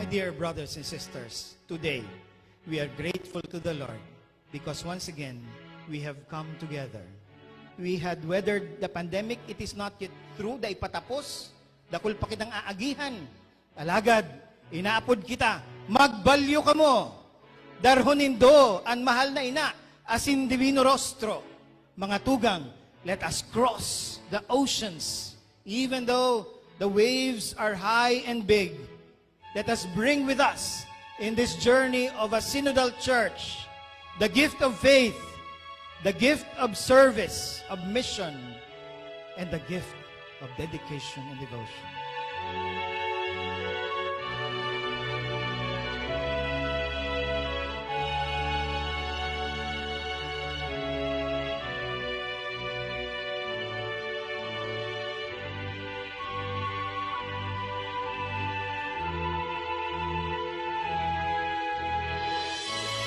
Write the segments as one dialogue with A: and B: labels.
A: dear brothers and sisters, today we are grateful to the Lord because once again, we have come together. We had weathered the pandemic. It is not yet through. Dahil patapos. Dakul pa kitang aagihan. Alagad, inaapod kita. Magbalyo ka mo. Darhonindo, ang mahal na ina, asin divino rostro. Mga tugang, let us cross the oceans. Even though the waves are high and big, let us bring with us in this journey of a synodal church the gift of faith, the gift of service, of mission, and the gift of dedication and devotion.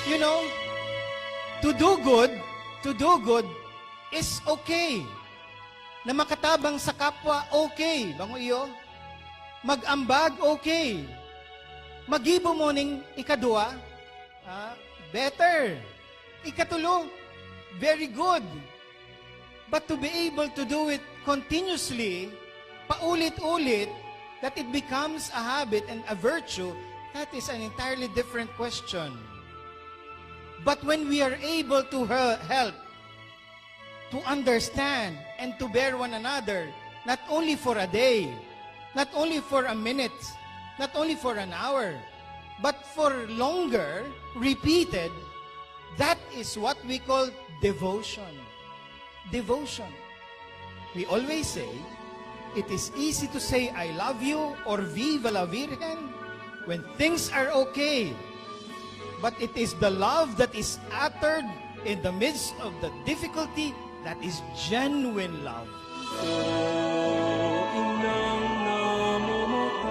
A: You know, to do good is okay. Na makatabang sa kapwa, okay. Bango iyo? Mag-ambag, okay. Magibo mo ning ikadua, better. Ikatulo, very good. But to be able to do it continuously, paulit-ulit, that it becomes a habit and a virtue, that is an entirely different question. But when we are able to help, to understand, and to bear one another, not only for a day, not only for a minute, not only for an hour, but for longer, repeated, that is what we call devotion. Devotion. We always say, it is easy to say, I love you, or Viva la Virgen, when things are okay. But it is the love that is uttered in the midst of the difficulty that is genuine love.
B: Inang namumukan,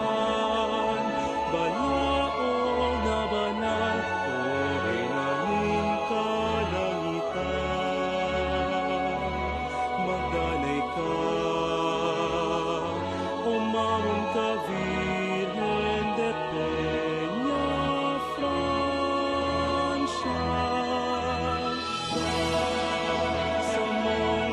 B: balaong na banal, uri namin kalangitan. Magdanay ka, umamon ka, Virgen de Peña Francia. Sa mong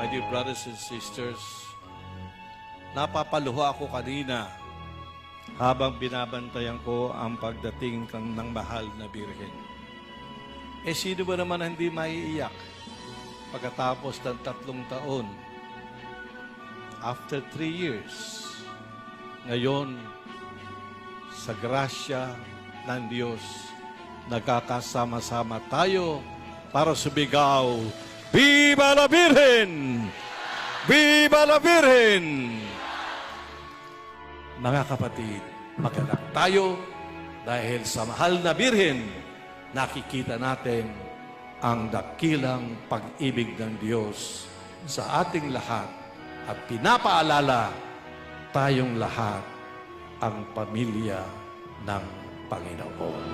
C: My dear brothers and sisters, napapaluha ako kanina habang binabantayan ko ang pagdating ng mahal na Birhen. Sino ba naman hindi maiiyak pagkatapos ng 3 taon? After 3 years, ngayon, sa grasya ng Diyos, nagkakasama-sama tayo para sumigaw, Viva la Virgen! Viva la Virgen! Mga kapatid, magalang tayo dahil sa mahal na Birhen, nakikita natin ang dakilang pag-ibig ng Diyos sa ating lahat at pinapaalala tayong lahat ang pamilya ng Panginoon.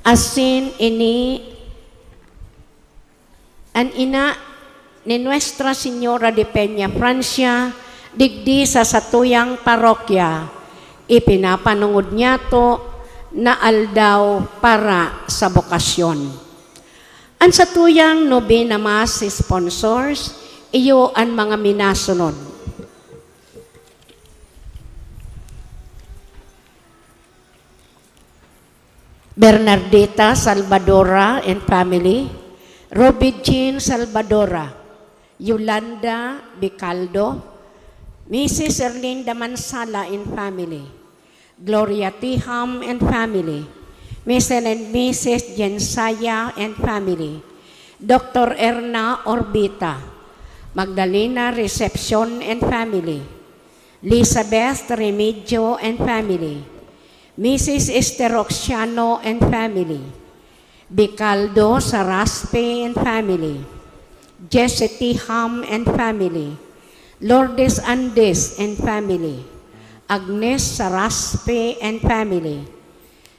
D: Asin ini an ina ni Nuestra Señora de Peña Francia digdi sa satuyang parokya, ipinapanungod niya to na aldaw para sa bokasyon. Ang satuyang nobena mas sponsors, iyo ang mga minasunod. Bernardita Salvadora and family, Roby Jean Salvadora, Yolanda Bicaldo, Mrs. Erlinda Mansala and family, Gloria Tiham and family, Mr. and Mrs. Jensaya and family, Dr. Erna Orbita, Magdalena Reception and family, Elizabeth Remedio and family, Mrs. Esther Oxiano and family, Bicaldo Saraspe and family, Jesse Tiham and family, Lourdes Andes and family, Agnes Saraspe and family,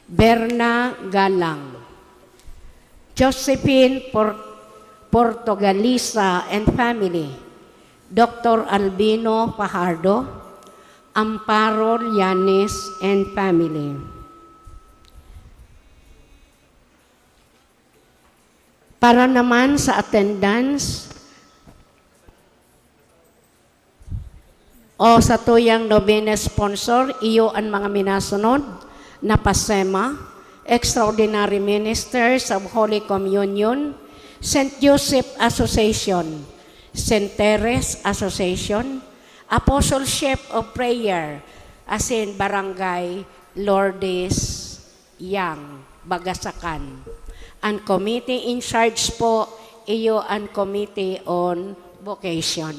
D: Berna Galang, Josephine Portugalisa and family, Dr. Albino Fajardo, Amparo Llanes and family. Para naman sa attendance o sa tuyang novena sponsor, iyo ang mga minasunod na PASEMA, Extraordinary Ministers of Holy Communion, St. Joseph Association, St. Teres Association, Apostleship of Prayer, as in Barangay Lourdes Yang, Bagasakan. Ang committee in charge po, iyo ang Committee on Vocation.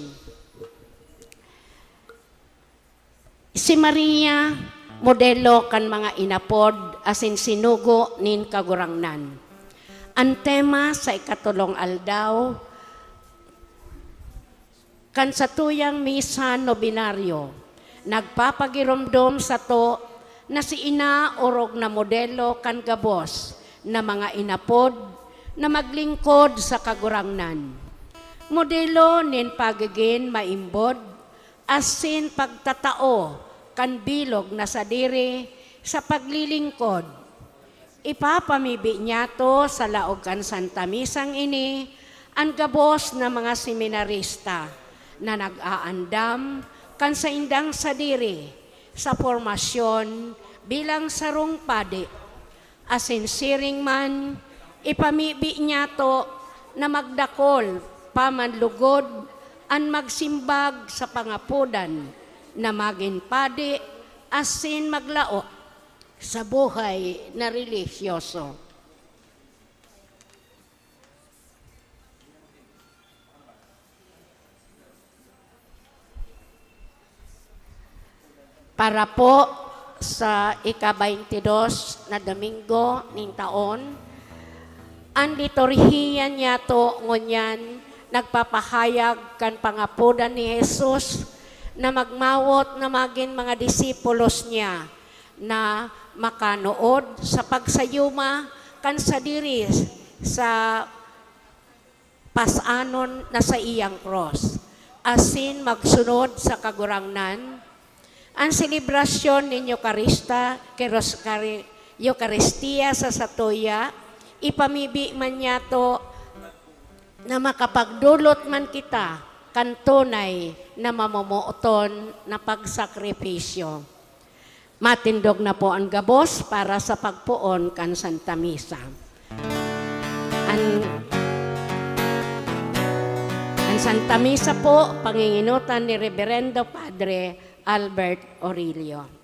D: Si Maria, modelo kan mga inapod, as in sinugo nin kagurangnan. Ang tema sa ikatulong aldaw, kan sa tuyang misa nobinaryo, nagpapagiromdom sa to na si ina orog na modelo kan gabos na mga inapod na maglingkod sa kagurangnan. Modelo nin pagigin maimbod, asin pagtatao kan bilog na sadiri sa paglilingkod. Ipapamibi niya to sa laog kan Santa Misang ini ang gabos na mga seminarista na nag-aandam kan sa indang sadiri sa formasyon bilang sarong padi. Asin siring man, ipamibi niya to na magdakol pamanlugod ang magsimbag sa pangapudan na maging padi asin maglao sa buhay na religyoso. Para po sa ika-22 na Domingo ning taon, ang liturhiya niya to ngunyan nagpapahayag kan pangapudan ni Jesus na magmawot na maging mga disipulos niya na makanood sa pagsayuma kan sa diri sa pasanon na sa iyang cross. Asin magsunod sa kagurangnan, ang selebrasyon ng Eucharistia sa Satoya, ipamibi man niya to na makapagdulot man kita kantunay na mamumuoton na pagsakripisyo. Matindog na po ang gabos para sa pagpuon kan Santa Misa. Ang Santa Misa po, panginginutan ni Reverendo Padre Albert Aurelio.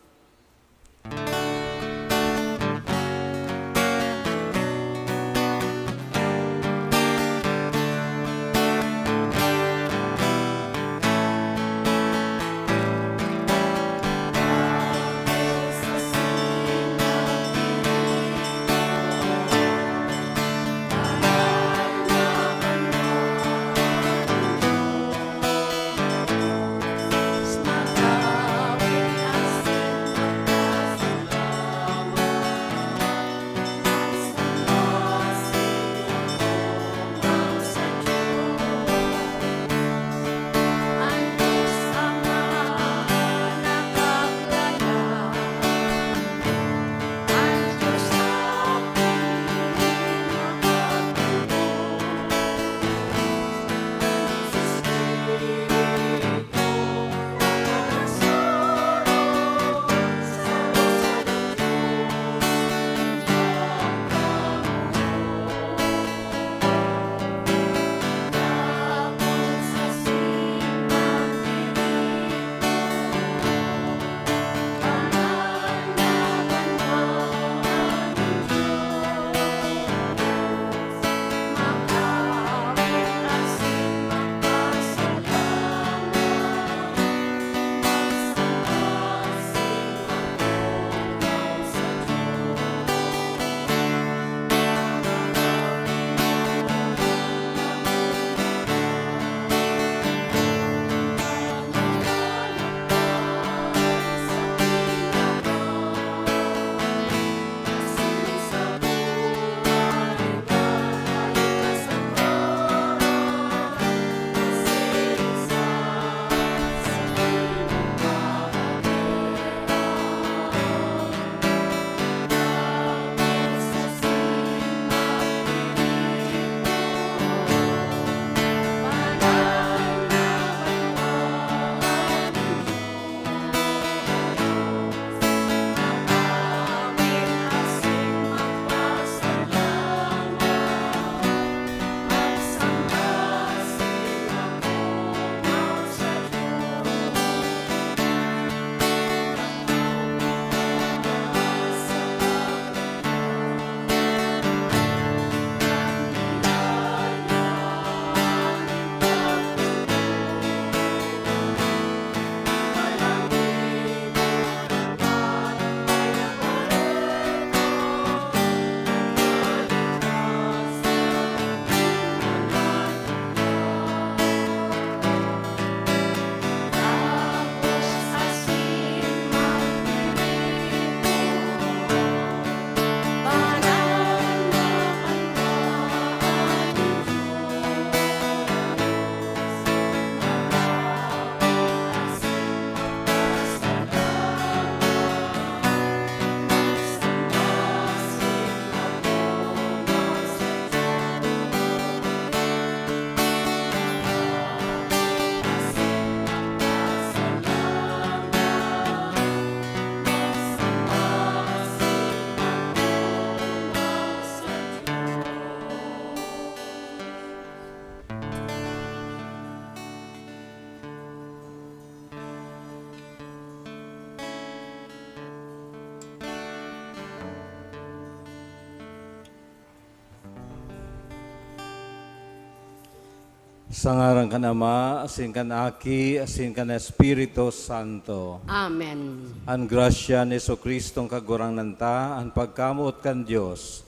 E: Sa ngaran ka na Ama, asin ka na Aki, asin ka na Espiritu Santo.
D: Amen.
E: Ang grasya ni Jesucristo kagurang nanta, ang pagkamuot kan Diyos,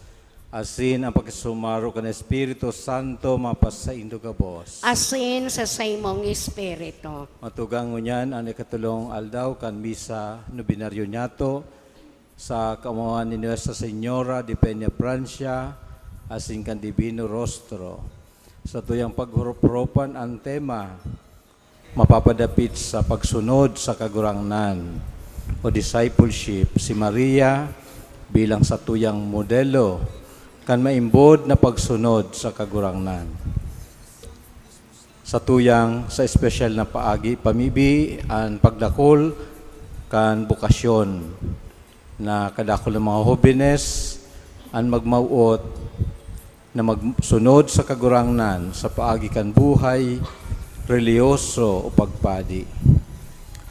E: asin ang pagkasumaro kan Espiritu Santo, mapasaindo ka Bos.
D: Asin sa saimong espiritu.
E: Matugang ngunyan ang ikatulong aldaw kan misa nobinaryo nyato sa kamuhan ni Nuestra Señora de Peña Francia, asin kan Divino Rostro. Sa tuyang paghurup-hurupan ang tema, mapapadapit sa pagsunod sa kagurangnan o discipleship, si Maria bilang sa tuyang modelo kan maimbod na pagsunod sa kagurangnan. Sa tuyang sa espesyal na paagi, pamibi ang pagdakol kan bukasyon na kadakol ng mga hobines ang magmauot na magsunod sa kagurangnan sa paagi kan buhay, reliyoso o pagpadi.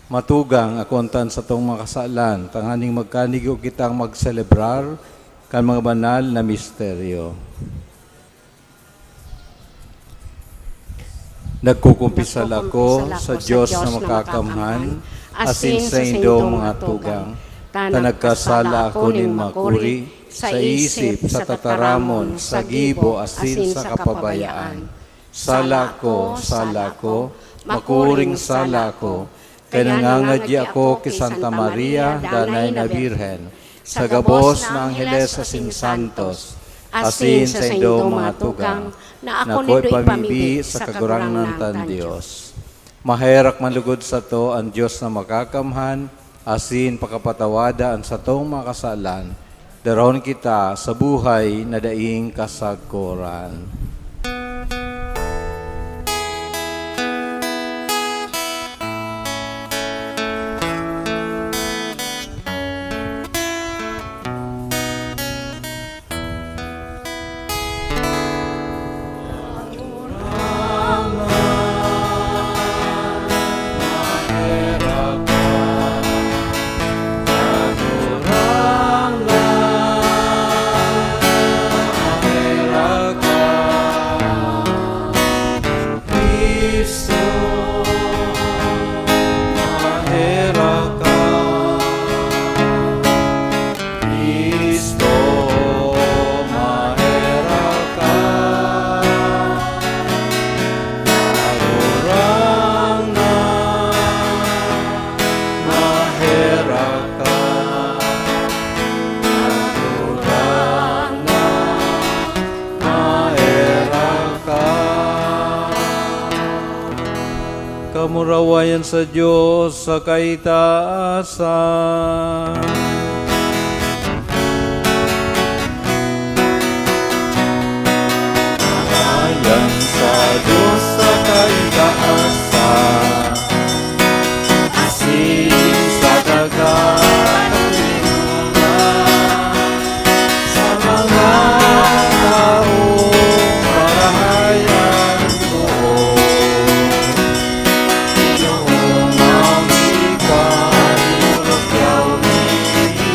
E: Matugang akontan sa tong makasalan, tanganing magkanigo kitang magselebrar kan mga banal na misteryo. Nagkukumpisal ako sa Diyos na makakamhan, asin sa indong mga tugang, tanagkasala ako nin makuri, sa isip, sa tataramon, sa gibo, asin sa kapabayaan. Sala ko, makuring sala ko, kaya nangangadya ako kay Santa Maria, danay na Birhen, sa gabos na Angeles asin Santos, asin sa indong mga tugang, na ako'y pamibi sa kagurangnan tan Diyos. Maherak manlugod sa to ang Diyos na makakamhan, asin pakapatawada ang sa tong makasalan, daron kita sa buhay na daing kasagkuran. Kamurawayan sa Diyos sa kaitaasan. Kamurawayan sa Diyos sa kaitaasan. Asin sa dagat sa mga taong marahayan ko. Iyong mamikan, ulog yaw ni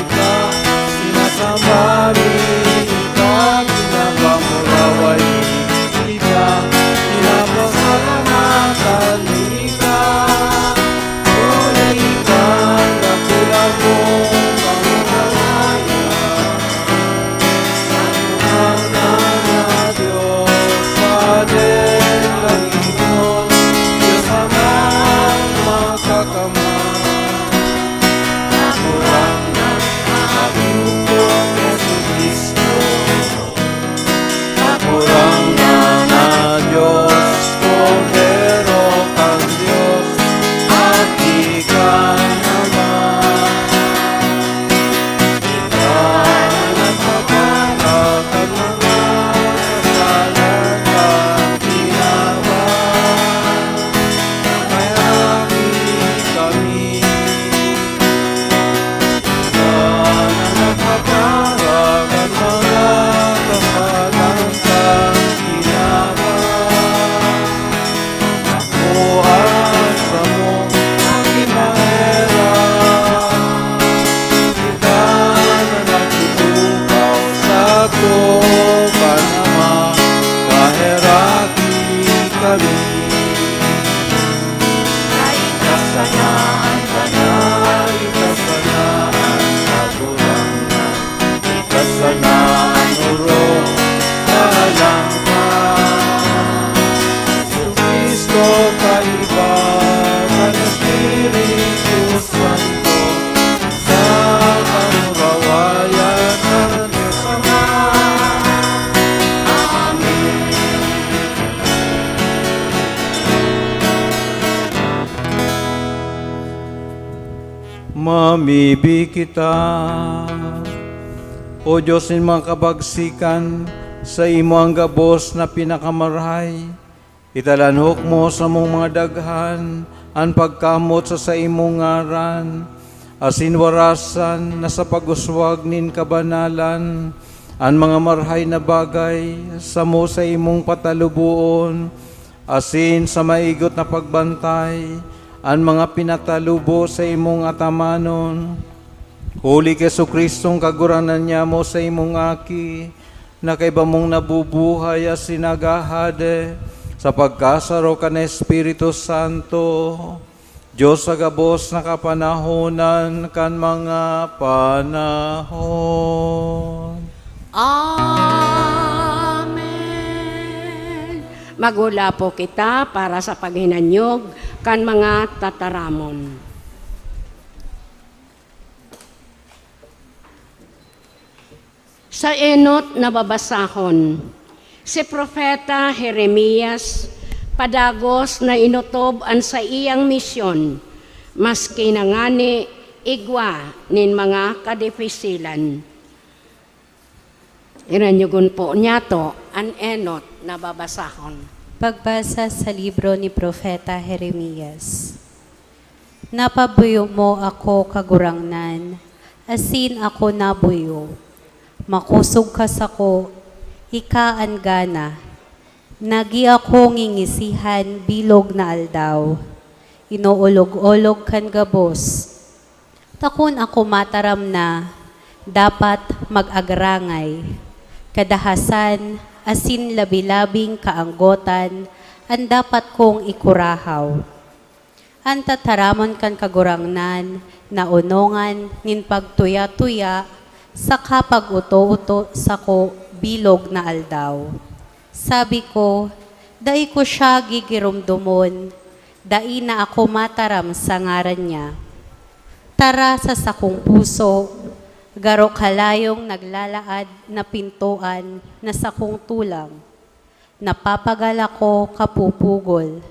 E: Pambibi kita. O Diyos ng mga kabagsikan, sa imo ang gabos na pinakamarhay, italanhok mo sa mong mga daghan, ang pagkamot sa imong ngaran, asin warasan na sa paguswag nin kabanalan, ang mga marhay na bagay sa mo sa imong patalubuon, asin sa maigot na pagbantay, ang mga pinatalubo sa imong atamanon. Huli Jesucristong kaguranan niya mo sa imong aki, na kay mong nabubuhay as sinagahade, sa pagkasaro ka na Espiritu Santo, Diyos sa gabos na kapanahonan kan mga panahon.
D: Amen. Magula po kita para sa paghinanyog kan mga tataramon. Sa enot na babasahon, si Propeta Jeremias padagos na inutob an sa iyang misyon, maski nangani igwa nin mga kadifisilan. Iranyugon po niya to an enot na babasahon.
F: Pagbasa sa libro ni Propeta Jeremias. Napabuyo mo ako kagurangnan, asin ako nabuyo. Makusog ka sako, ikaan gana. Nagi ako ngingisihan bilog na aldaw. Inuulog-olog kan gabos. Takon ako mataram na, dapat mag-agrangay. Kadahasan, asin labi-labing kaanggotan, ang dapat kong ikurahaw. Ang tataramon kan kagurangnan, na unongan, nin pagtuya-tuya, sa kapag uto-uto sa ko bilog na aldaw. Sabi ko, dai ko siya gigirumdumon, dai na ako mataram sa ngaran niya. Tara sa sakong puso, garo kalayong naglalaad na pintuan na sakong tulang. Napapagala ko kapupugol,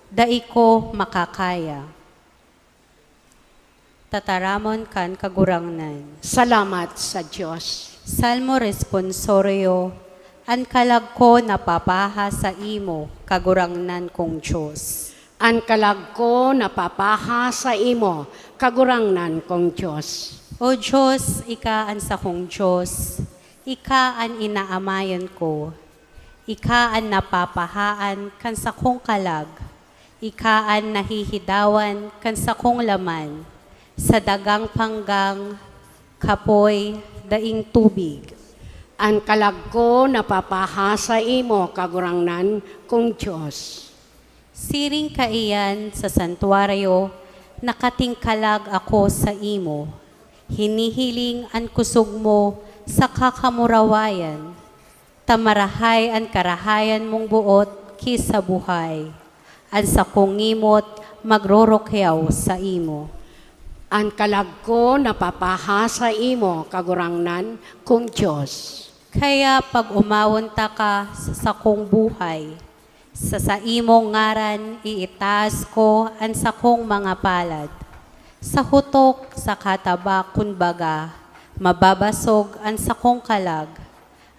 F: dai ko makakaya. Tataramon kan kagurangnan.
D: Salamat sa Diyos.
F: Salmo responsorio, an kalag ko napapaha sa imo, kagurangnan kong Diyos.
D: An kalag ko napapaha sa imo, kagurangnan kong Diyos.
F: O Diyos, ika an sa kong Diyos, ika an inaamayan ko, ika an napapahaan kan sa kong kalag, ika an nahihidawan kan sa kong laman, sa dagang panggang, kapoy, daing tubig.
D: Ang kalag ko napapaha sa imo, kagurangnan kong Diyos.
F: Siring kaiyan sa santuaryo, nakatingkalag ako sa imo. Hinihiling ang kusog mo sa kakamurawayan. Tamarahay ang karahayan mong buot kisa buhay. Ang sa kongimot magrorokyaw sa imo.
D: Ang kalag ko napapaha sa imo, kagurangnan kong Diyos.
F: Kaya pag umawon ta ka sa sakong buhay, sa imong ngaran iitaas ko ang sakong mga palad. Sa hutok, sa kataba, kunbaga, mababasog ang sakong kalag.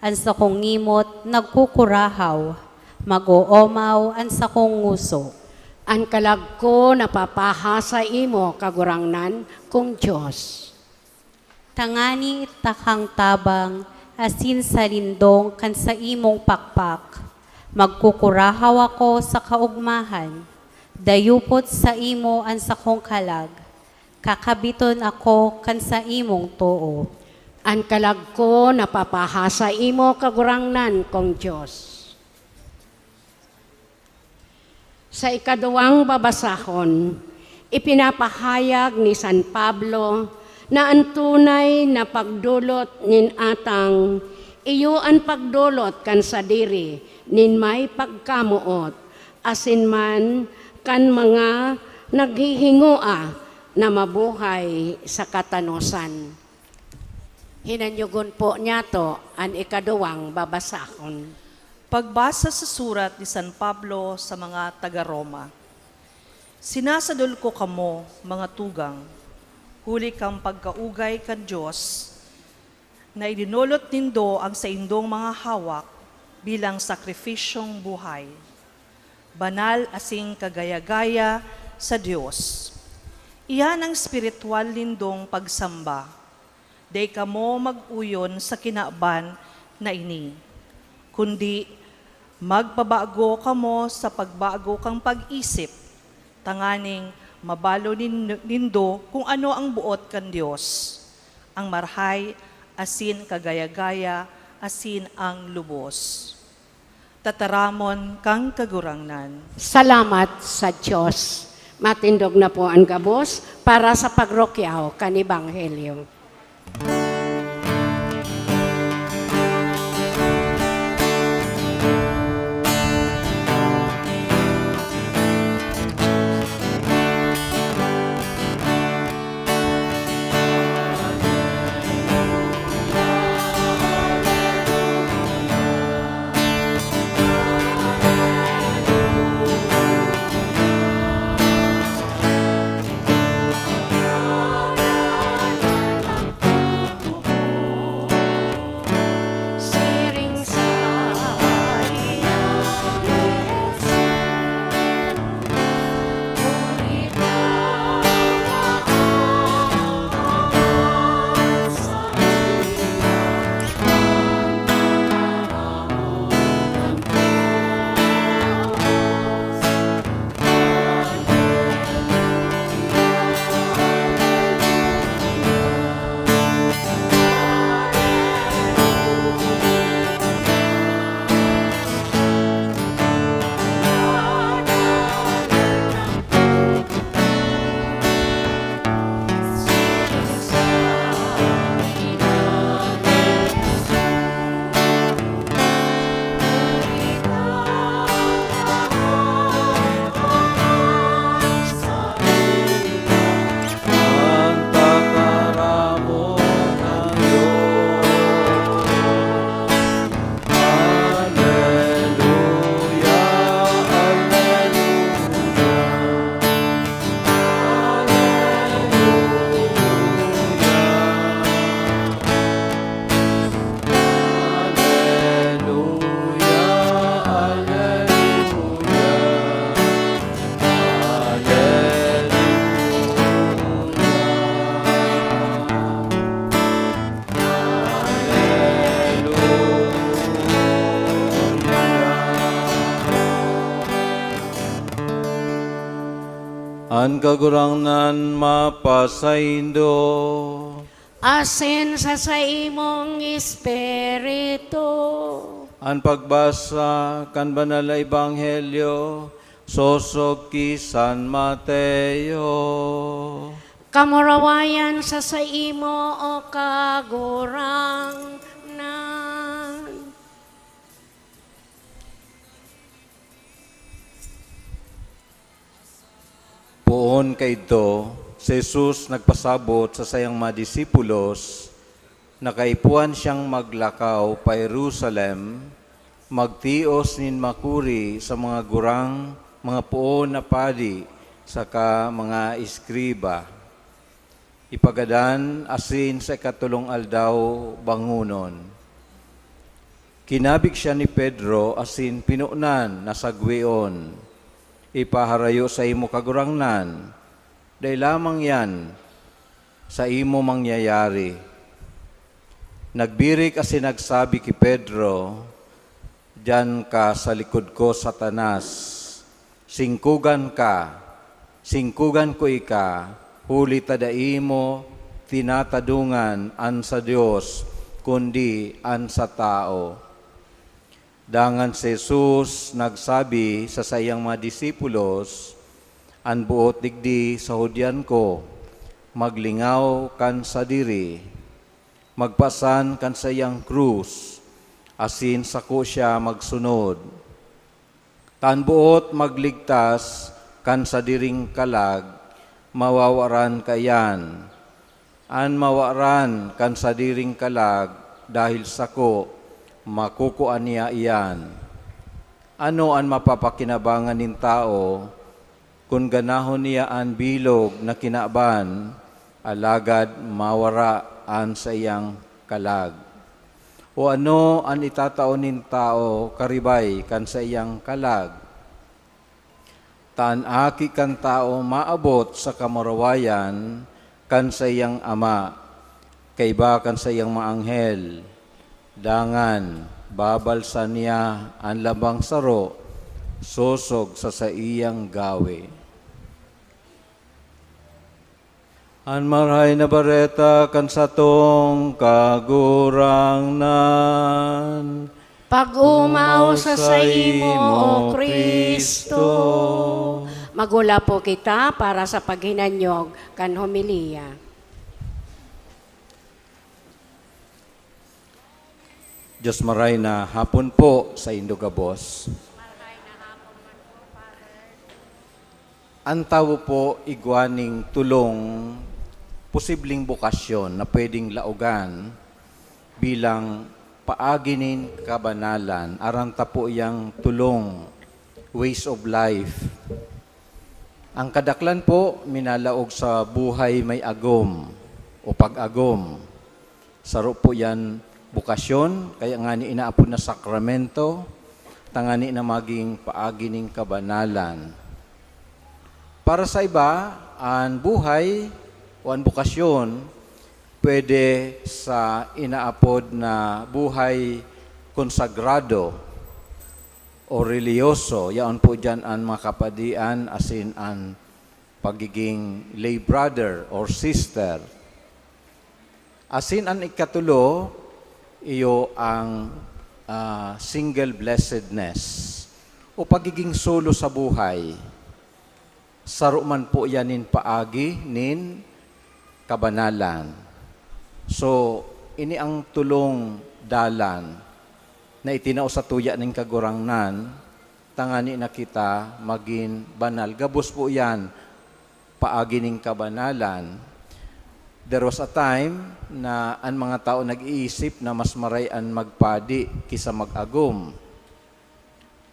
F: Ang sakong ngimot nagkukurahaw, mag-oomaw ang sakong nguso.
D: Ang kalag ko napapaha sa imo, kagurangnan kong Diyos.
F: Tangani takang tabang, asin sa lindong kan sa imong pakpak. Magkukurahaw ako sa kaugmahan, dayupot sa imo ang sakong kalag. Kakabiton ako kan sa imong too.
D: Ang kalag ko napapaha sa imo, kagurangnan kong Diyos. Sa ikaduwang babasahon, ipinapahayag ni San Pablo na ang tunay na pagdulot nin atang iyo ang pagdulot kan sa diri nin may pagkamuot, asin man kan mga naghihingoa na mabuhay sa katanusan. Hinanyugon po niya to ang ikaduwang babasahon.
G: Pagbasa sa surat ni San Pablo sa mga taga-Roma. Sinasadol ko kamo, mga tugang, huli kang pagkaugay kan Diyos, na idinulot nindo ang sa indong mga hawak bilang sakripisyong buhay. Banal asing kagaya-gaya sa Diyos. Iyan ang spiritual nindong pagsamba. Day kamo mag-uyon sa kinaban na ini. Kundi magpabago kamo sa pagbago kang pag-isip, tanganing mabalo nindo kung ano ang buot kan Diyos. Ang marhay, asin kagaya-gaya, asin ang lubos. Tataramon kang kagurangnan.
D: Salamat sa Diyos. Matindog na po ang gabos para sa pagrokyaw kanibanghelyo.
E: An kagurangnan mapasaindo.
D: Asin sa imong espiritu.
E: An pagbasa kan banal na ebanghelyo sosog ki San Mateo.
D: Kamurawayan sa imo o kagurang na.
E: Poon kayto, si Jesus nagpasabot sa sayang mga disipulos na kaipuan siyang maglakaw pa Jerusalem, magtios nin makuri sa mga gurang, mga poon na padi, saka mga iskriba. Ipagadan asin sa ikatulong aldaw bangunon. Kinabig siya ni Pedro asin pinunan na sagweon. Ipaharayo sa imo kagurangnan, dahil lamang yan sa imo mangyayari. Nagbirik kasi nagsabi ki Pedro, diyan ka sa likod ko, Satanas. Singkugan ko ika, huli tadai mo, tinatadungan an sa Diyos, kundi an sa tao. Dangan si Jesus nagsabi sa sayang mga disipulos, an buot digdi sa hudyan ko, maglingaw kan sa diri, magpasan kan sayang krus, asin sako siya magsunod. Tan buot magligtas kan sa diring kalag, mawawaran kayan. An mawaran kan sa diring kalag, dahil sako, makukuan niya iyan. Ano ang mapapakinabangan ng tao kung ganahon niya ang bilog na kinaban alagad mawaraan sa iyang kalag. O ano ang itataonin tao karibay kan sa iyang kalag? Taan aki kan tao maabot sa kamarawayan kan sa iyang ama, kaiba kan sa iyang maanghel. Dangan, babalsa niya ang labang saro, sosog sa iyang gawe. An marhay na bareta kan satong kagurangnan.
D: Pag-umaw sa imo, O Kristo. Magula po kita para sa paghinanyog kan homilya.
E: Diyos maray na hapon po sa Indogabos. Ang tao po igwaning tulong, posibleng bukasyon na pwedeng laugan bilang paaginin kabanalan, aranta po iyang tulong, ways of life. Ang kadaklan po, minalaog sa buhay may agom o pag-agom. Saro po yan bukasyon, kaya nga ni inaapod na sakramento, tangani na maging paaginin kabanalan. Para sa iba, ang buhay o ang bukasyon, pwede sa inaapod na buhay konsagrado o religyoso. Yaon po dyan ang makapadian asin ang pagiging lay brother or sister. Asin ang ikatulo, iyo ang single blessedness o pagiging solo sa buhay. Saro man po yanin paagi nin kabanalan. So, ini ang tulong dalan na itinao sa tuya ng kagurangnan, tangani na kita maging banal. Gabos po yan, paagi ng kabanalan. There was a time na ang mga tao nag-iisip na mas marayan magpadi kisa mag-agom.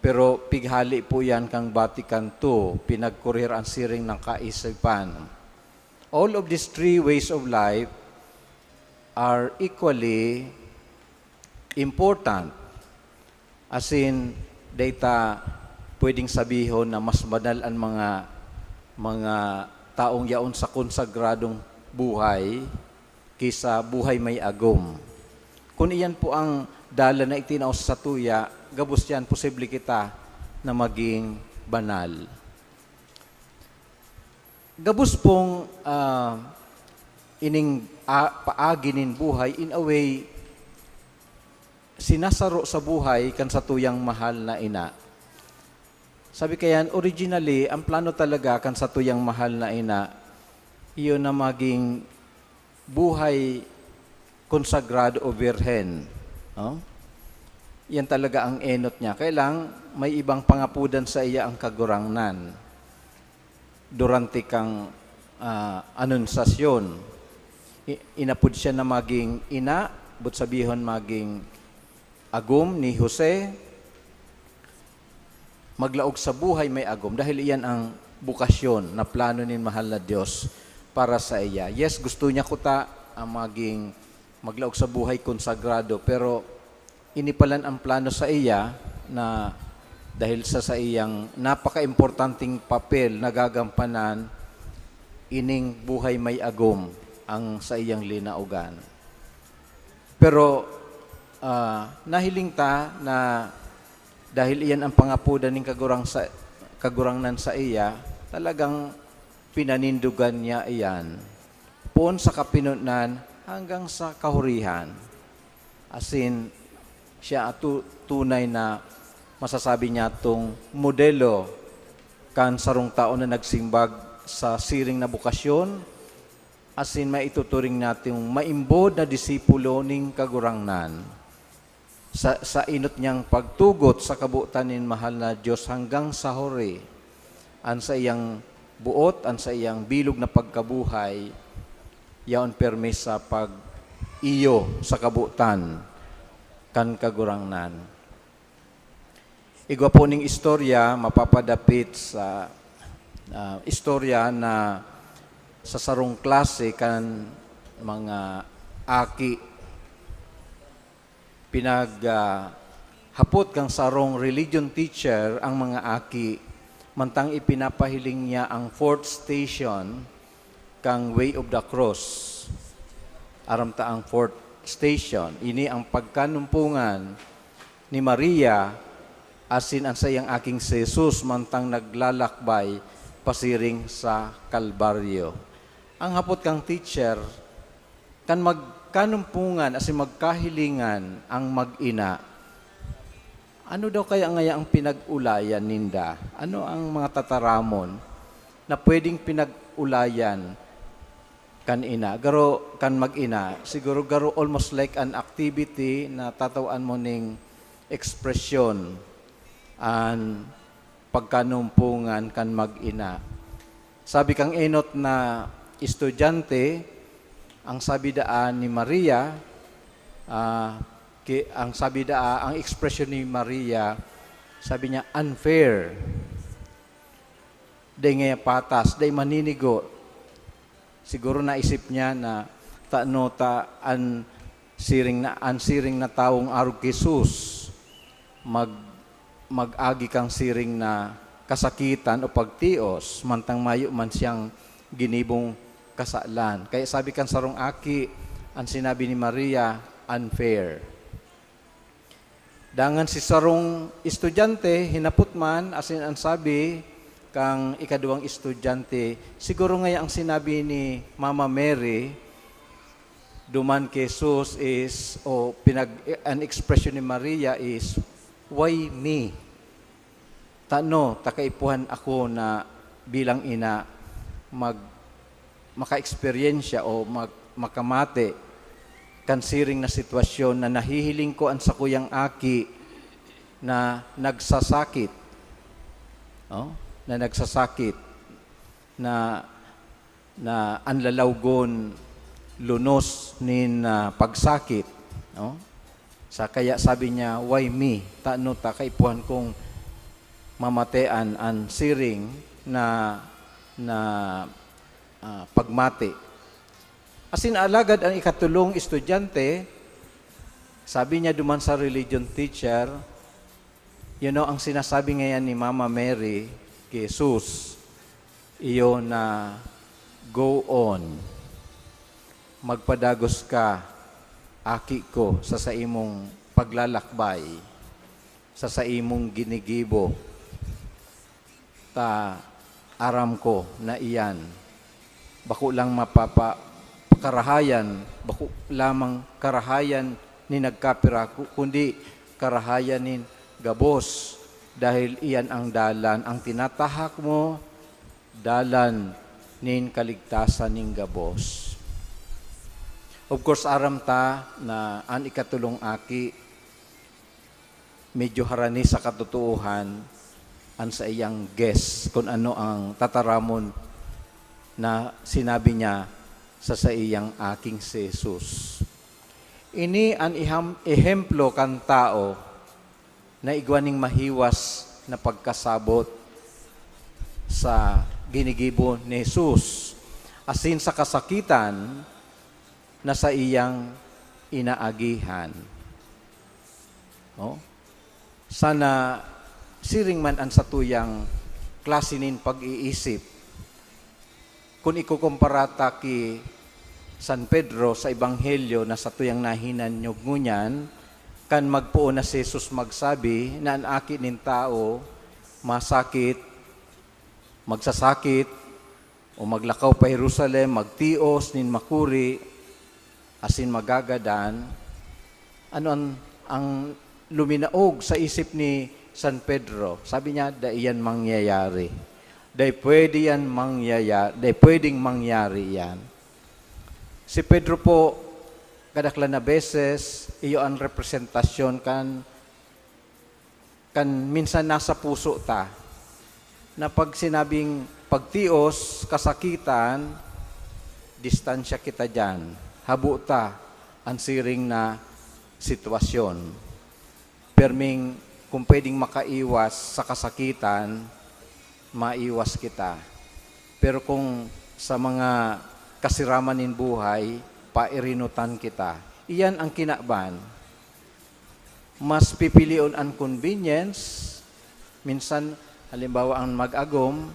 E: Pero pighali po yan kang Vatican II, pinagkurir ang siring ng kaisipan. All of these three ways of life are equally important. As in, data pwedeng sabihin na mas banal ang mga taong yaon sa konsagradong buhay kaysa buhay may agom. Kung iyan po ang dala na itinaw sa tuya, gabos yan, posible kita na maging banal. Gabos pong ining paaginin buhay, in a way, sinasaro sa buhay kan sa tuyang mahal na ina. Sabi kayan, originally, ang plano talaga kan sa tuyang mahal na ina, iyon na maging buhay konsagrado o virhen. No? Yan talaga ang enot niya. Kailang may ibang pangapudan sa iya ang kagurangnan. Durante kang anunsasyon, inapod siya na maging ina, but sabihon maging agom ni Jose, maglaog sa buhay may agom. Dahil iyan ang bukasyon na plano ni mahal na Diyos para sa iya. Yes, gusto niya kuta ang maging maglaog sa buhay konsagrado, pero inipalan ang plano sa iya na dahil sa iyang napaka-importanting papel na gagampanan, ining buhay may agom ang sa iyang linaugan. Pero nahiling ta na dahil iyan ang pangapudan ng kagurangnan sa iya, talagang pinanindugan niya iyan. Poon sa kapinunan hanggang sa kahurihan. As in, siya tunay na masasabi niya itong modelo kan sarong tao na nagsimbag sa siring na bukasyon, as in maituturing natin maimbod na disipulo ning kagurangnan sa inot niyang pagtugot sa kabutan nin mahal na Diyos hanggang sa hori, an sa iyang buot, an sa iyang bilog na pagkabuhay, yaon permis sa pag-iyo sa kabutan kan kagurangnan. Igwa po ning istorya, mapapadapit sa istorya na sa sarong klase kan mga aki hapot kang sarong religion teacher ang mga aki mantang ipinapahiling niya ang fourth station kang Way of the Cross. Aramta ang fourth station. Ini ang pagkanumpungan ni Maria asin ang sayang aking si Jesus mantang naglalakbay pasiring sa Kalbaryo. Ang hapot kang teacher, kan magkanumpungan asin magkahilingan ang mag-ina, ano daw kaya ngaya ang pinag-ulayan ninda? Ano ang mga tataramon na pwedeng pinag-ulayan kan ina? Garo kan mag-ina, siguro garo almost like an activity na tatawan mo ning ekspresyon an pagkanumpungan kan mag-ina. Sabi kang enot na estudyante, ang sabi daan ni Maria, ang expression ni Maria, sabi niya, unfair. Day ngaya patas, day maninigo. Siguro naisip niya na an siring na taong arog Jesus, mag-agi kang siring na kasakitan o pagtios, mantang mayo man siyang ginibong kasalan. Kaya sabi kan sarong aki, ang sinabi ni Maria, unfair. Dangan si sarong estudyante, hinapot man, asin ang sabi, kang ikaduang estudyante, siguro nga ang sinabi ni Mama Mary, duman kay Jesus is, an expression ni Maria is, why me? Tano, takaipuhan ako na bilang ina, maka-eksperyensya o makamate, kansiring na sitwasyon na nahihiling ko ang sakuyang aki na nagsasakit. Na nagsasakit, na anlalawgon lunos nin pagsakit. Sa kaya sabi niya, why me? Tano ta kaipuhan kong mamatean ang siring na pagmati. Asin alagad ang ikatulong estudyante, sabi niya duman sa religion teacher, ang sinasabi ngayon ni Mama Mary kay Jesus, iyo na go on, magpadagos ka, aki ko, sa imong paglalakbay, sa imong ginigibo, aram ko na iyan, bako lang karahayan, bako lamang karahayan ni nagkapira, kundi karahayan ni gabos, dahil iyan ang dalan, ang tinatahak mo, dalan nin kaligtasan ning gabos. Of course, aram ta na an ikatulong aki, medyo harani sa katotohan, an sa iyang guess, kung ano ang tataramon na sinabi niya sa iyang aking si Jesus. Ini an ehemplo kan tao na igwaning mahiwas na pagkasabot sa ginigibo ni Jesus. Asin sa kasakitan na sa iyang inaagihan. Sana siring man ang satuyang klase nin pag-iisip. Kung ikukumparata ki San Pedro sa Ebanghelyo na satuyang nahinan nyog ngunyan, kan magpuon na si Jesus magsabi na ang aki nin tao magsasakit o maglakaw pa Jerusalem, magtios nin makuri, asin magagadan. Ano ang luminaog sa isip ni San Pedro? Sabi niya, iyan mangyayari. Pwedeng mangyari yan. Si Pedro po, kadaklan na beses, iyo ang representasyon kan minsan nasa puso ta, na pag sinabing pagtios, kasakitan, distansya kita dyan, habo ta ang siring na sitwasyon. Perming kung pwedeng makaiwas sa kasakitan, maiwas kita. Pero kung sa mga kasiraman nin buhay, pairinutan kita. Iyan ang kinaban. Mas pipilion ang convenience. Minsan, halimbawa ang mag-agom,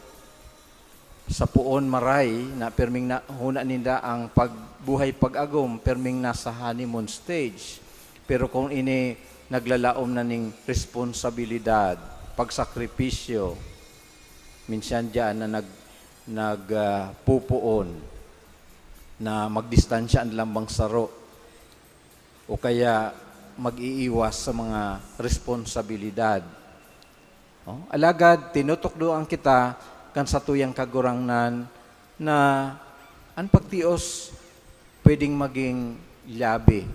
E: sa puon maray, na perming na huna ninda ang pagbuhay pag-agom, perming nasa honeymoon stage. Pero kung ini naglalaom na ning responsibilidad, pagsakripisyo, minsan diyan na nagpupuon, na magdistansya ang lambang saro, o kaya mag-iiwas sa mga responsibilidad. Alagad, tinutukdoan kita kan sa tuyang kagurangnan na ang pagtios pwedeng maging labi,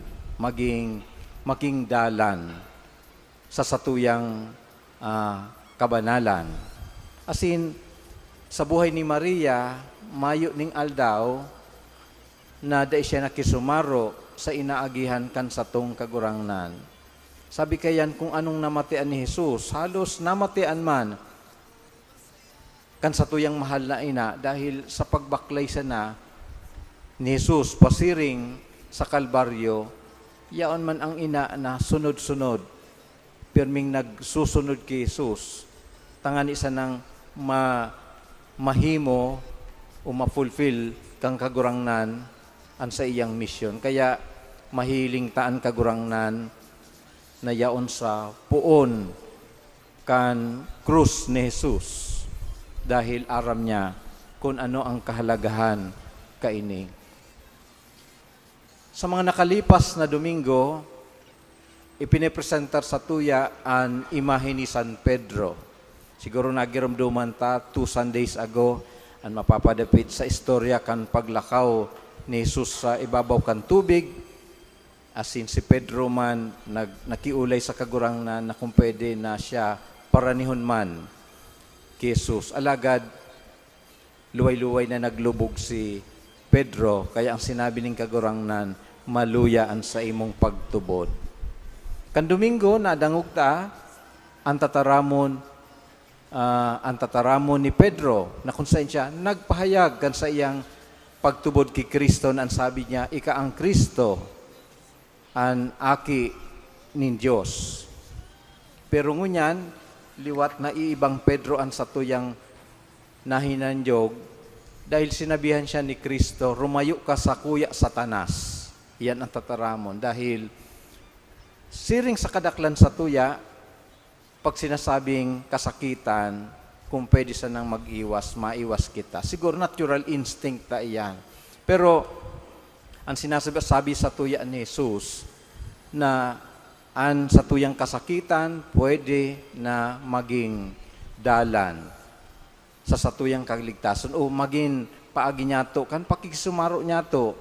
E: maging dalan sa satuyang kabanalan. As in, sa buhay ni Maria, mayo ning aldaw na dahil siya nakisumaro sa inaagihan kan sa tong kagurangnan. Sabi kayan kung anong namatian ni Jesus, halos namatian man kan sa tuyang mahal na ina dahil sa pagbaklay sana ni Jesus pasiring sa Kalbaryo, yaon man ang ina na sunod-sunod, pirming nagsusunod kay Jesus. Tangan isa ng mahimo o ma-fulfill kang kagurangnan an sa iyang misyon. Kaya mahiling taan kagurangnan na yaon sa puon kan krus ni Jesus dahil aram niya kung ano ang kahalagahan kaini. Sa mga nakalipas na Domingo, ipinipresentar sa tuya ang imahe ni San Pedro. Siguro nagiramduman ta 2 Sundays ago ang mapapadapit sa istorya kan paglakaw ni Jesus sa ibabaw kan tubig. Asin si Pedro man nakiulay sa kagurangnan na kung pwede na siya paranihon man kay Jesus. Alagad, luway-luway na naglubog si Pedro, kaya ang sinabi ng kagurangnan, maluyaan sa imong pagtubod. Kan Domingo, nadangog ta, ang tataramon ni Pedro, na kung saan siya, nagpahayag kan sa iyang pagtubod kay Kristo, na ang sabi niya, ika ang Kristo, ang aki nin Diyos. Pero ngunyan, liwat na iibang Pedro ang satuyang nahinanjog, dahil sinabihan siya ni Kristo, rumayo ka sa kuya Satanas. Yan ang tataramon. Dahil siring sa kadaklan sa tuya, pag sinasabing kasakitan, kung pwede sanang mag-iwas, maiwas kita. Siguro natural instinct ta iyan. Pero ang sinasabi sa tuya ni Jesus, na ang sa tuyang kasakitan, pwede na maging dalan sa satuyang kaligtasan o maging paagi niyato kan pakikisumaro niyato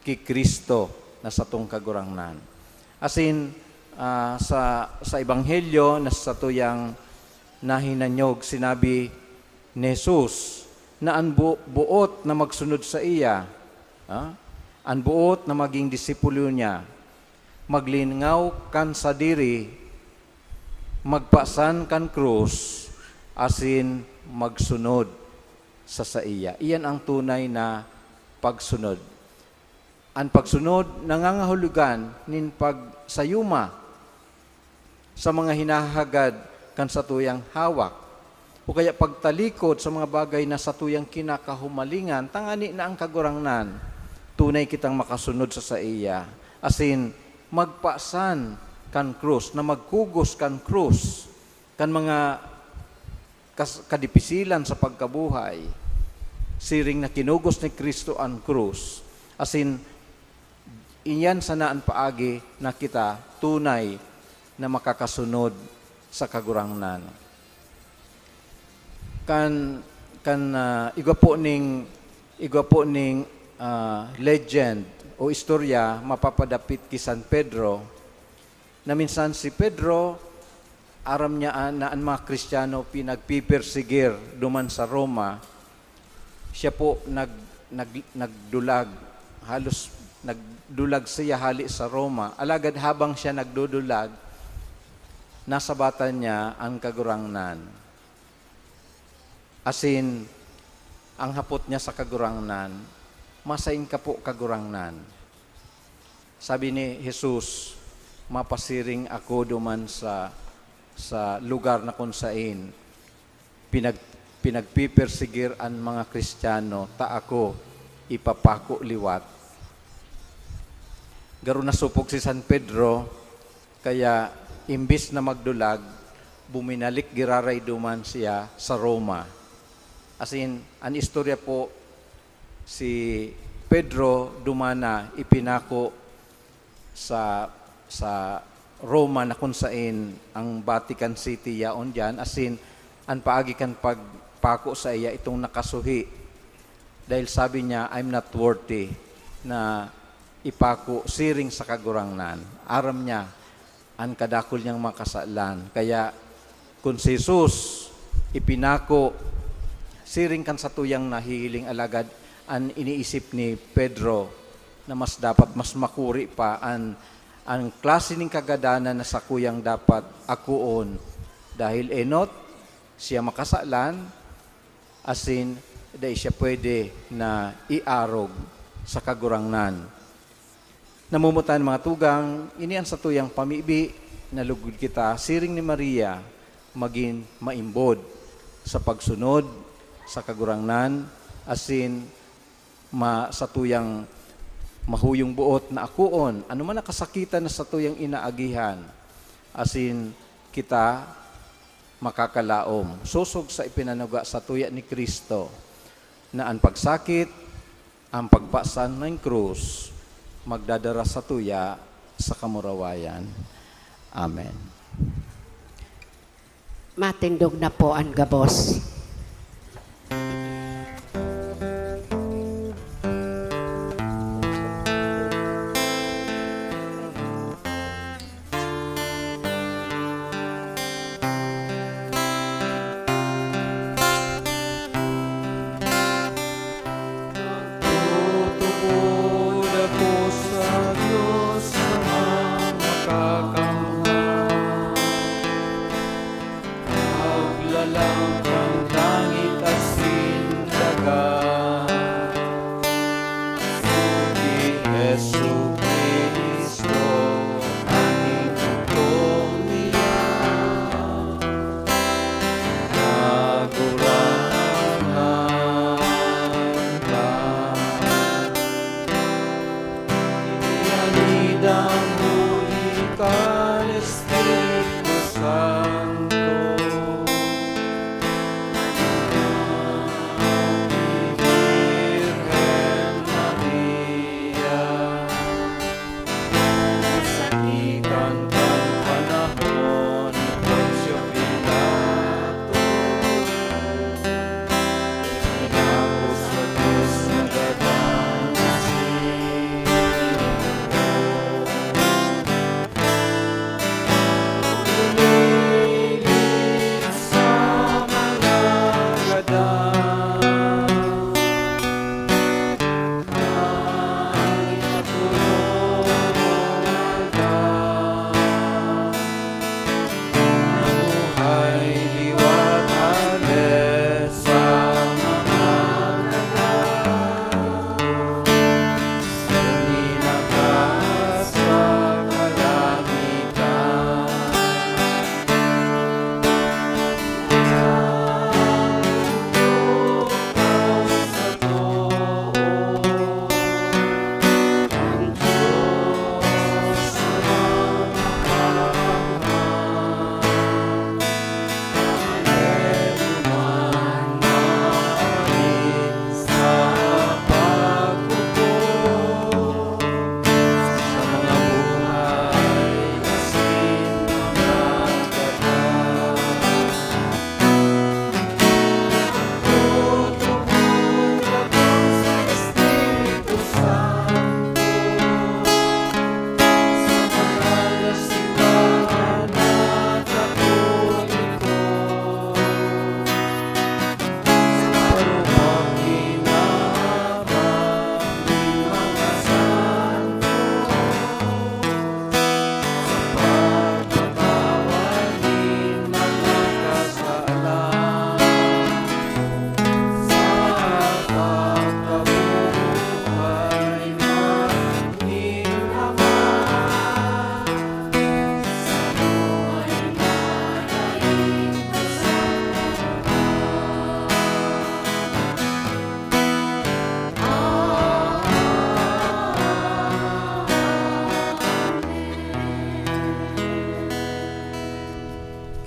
E: kay Kristo na sa tong kagurangnan. Asin sa ebanghelyo na sa tuyang nahinanyog sinabi ni Jesus na ang buot na magsunod sa iya, ang buot na maging disipulo niya, maglingaw kan sa diri, magpasan kan krus, asin magsunod sa iya. Iyan ang tunay na pagsunod. Ang pagsunod nangangahulugan nin pagsayuma sa mga hinahagad kan sa tuyang hawak o kaya pagtalikod sa mga bagay na sa tuyang kinakahumalingan, tangani na ang kagurangnan, tunay kitang makasunod sa iya. Asin magpasan kan krus, na magkugos kan krus, kan mga kadipisilan sa pagkabuhay, siring na kinugos ni Kristo ang krus. Asin, iyan sana ang paagi na kita tunay na makakasunod sa kagurangnan. Igwa po ning legend o istorya mapapadapit kay San Pedro, na minsan si Pedro aram niya na ang mga Kristiyano pinagpipersigir duman sa Roma. Siya po nagdulag, halos nagdulag siya hali sa Roma. Alagad habang siya nagdudulag, nasabatan niya ang kagurangnan. Asin, ang hapot niya sa kagurangnan, masain ka po kagurangnan. Sabi ni Jesus, mapasiring ako duman sa lugar na kung saan pinagpipersigir ang mga Kristiyano, ta ako ipapako liwat. Garo nasupog si San Pedro, kaya imbis na magdulag, buminalik giraray duman siya sa Roma. As in, ang istorya po, si Pedro dumana ipinako sa Roma na kung saan ang Vatican City yaon dyan. As in, ang paagi kan pagpako sa iya itong nakasuhi. Dahil sabi niya, I'm not worthy na ipako siring sa kagurangnan. Aram niya, ang kadakol niyang makasalan. Kaya, kung si Jesus ipinako siring kan sa tuyang nahihiling alagad, ang iniisip ni Pedro na mas dapat, mas makuri pa ang klase ng kagadanan na sa kuyang dapat akuon. Dahil enot, siya makasalan, asin, dahil siya pwede na iarog sa kagurangnan. Namumutan mga tugang, inian sa tuyang pamibi, nalugod kita, siring ni Maria, maging maimbod sa pagsunod, sa kagurangnan, asin, sa tuyang mahuyong buot na akuon, ano man nakasakitan na sa tuyang inaagihan, asin kita makakalaom. Susog sa ipinanuga sa tuya ni Kristo, na ang pagsakit, ang pagpasan ng krus, magdadara sa tuya sa kamurawayan. Amen.
D: Matindog na po ang gabos.
E: Tutubod ako sa Diyos na makakamhan. Maglalang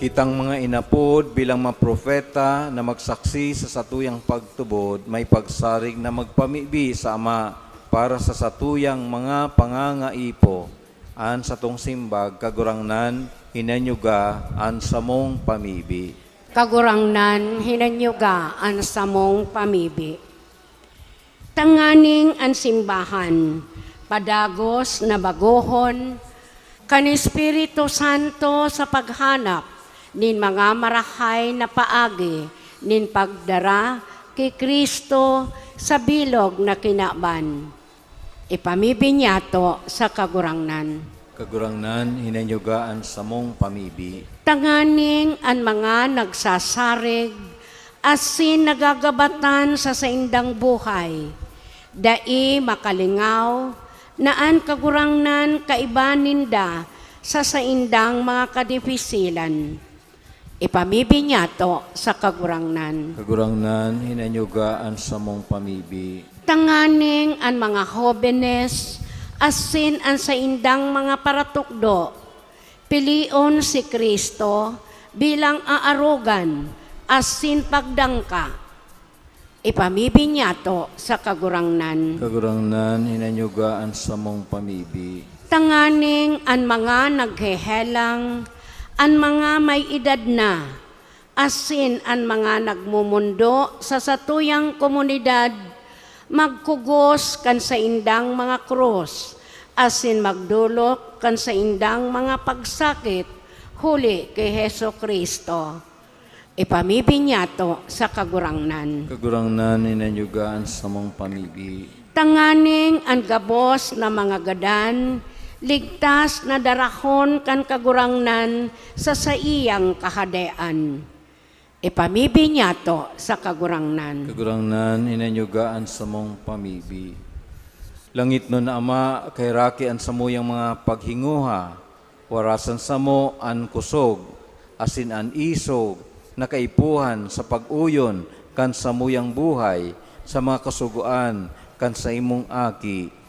E: Kitang mga inapod bilang mga propeta na magsaksi sa satuyang pagtubod, may pagsarig na magpamibi sa Ama para sa satuyang mga pangangaipo. An satong simbag, kagurangnan, hinanyuga, an samong pamibi.
D: Kagurangnan, hinanyuga, ang samong pamibi. Tanganing ang simbahan, padagos na bagohon, kan Espiritu Santo sa paghanap, nin mga marahay na paagi, nin pagdara kay Kristo sa bilog na kinaban. Ipamibi niya to sa kagurangnan.
E: Kagurangnan, hinanyugaan sa mong pamibi.
D: Tanganing ang mga nagsasarig, asin nagagabatan sa saindang buhay, dai makalingaw, naan kagurangnan kaibaninda sa saindang mga kadipisilan. Ipamibi niya to sa kagurangnan.
E: Kagurangnan, hinanyugaan sa mong pamibi.
D: Tanganing ang mga hobenes, asin ang saindang mga paratukdo, pilion si Kristo bilang aarugan, asin pagdangka. Ipamibi niya to sa kagurangnan.
E: Kagurangnan, hinanyugaan sa mong pamibi.
D: Tanganing ang mga naghehelang, ang mga may edad na, asin ang mga nagmumundo sa satuyang komunidad, magkugos kan sa indang mga krus, asin magdulok kan sa indang mga pagsakit, huli kay Heso Kristo. Ipamibi niya to sa kagurangnan.
E: Kagurangnan, hinanyugaan sa mong pamibi.
D: Tanganing ang gabos na mga gadan, ligtas na darahon kan kagurangnan sa saiyang kahadean. Ipamibi niya to sa kagurangnan.
E: Kagurangnan, hinanyugaan sa mong pamibi. Langit nun Ama, kay raki an samuyang mga paghinguha, warasan sa mo an kusog, asin an isog, nakaipuhan sa pag-uyon, kan samuyang buhay, sa mga kasuguan, kan sa imong aki,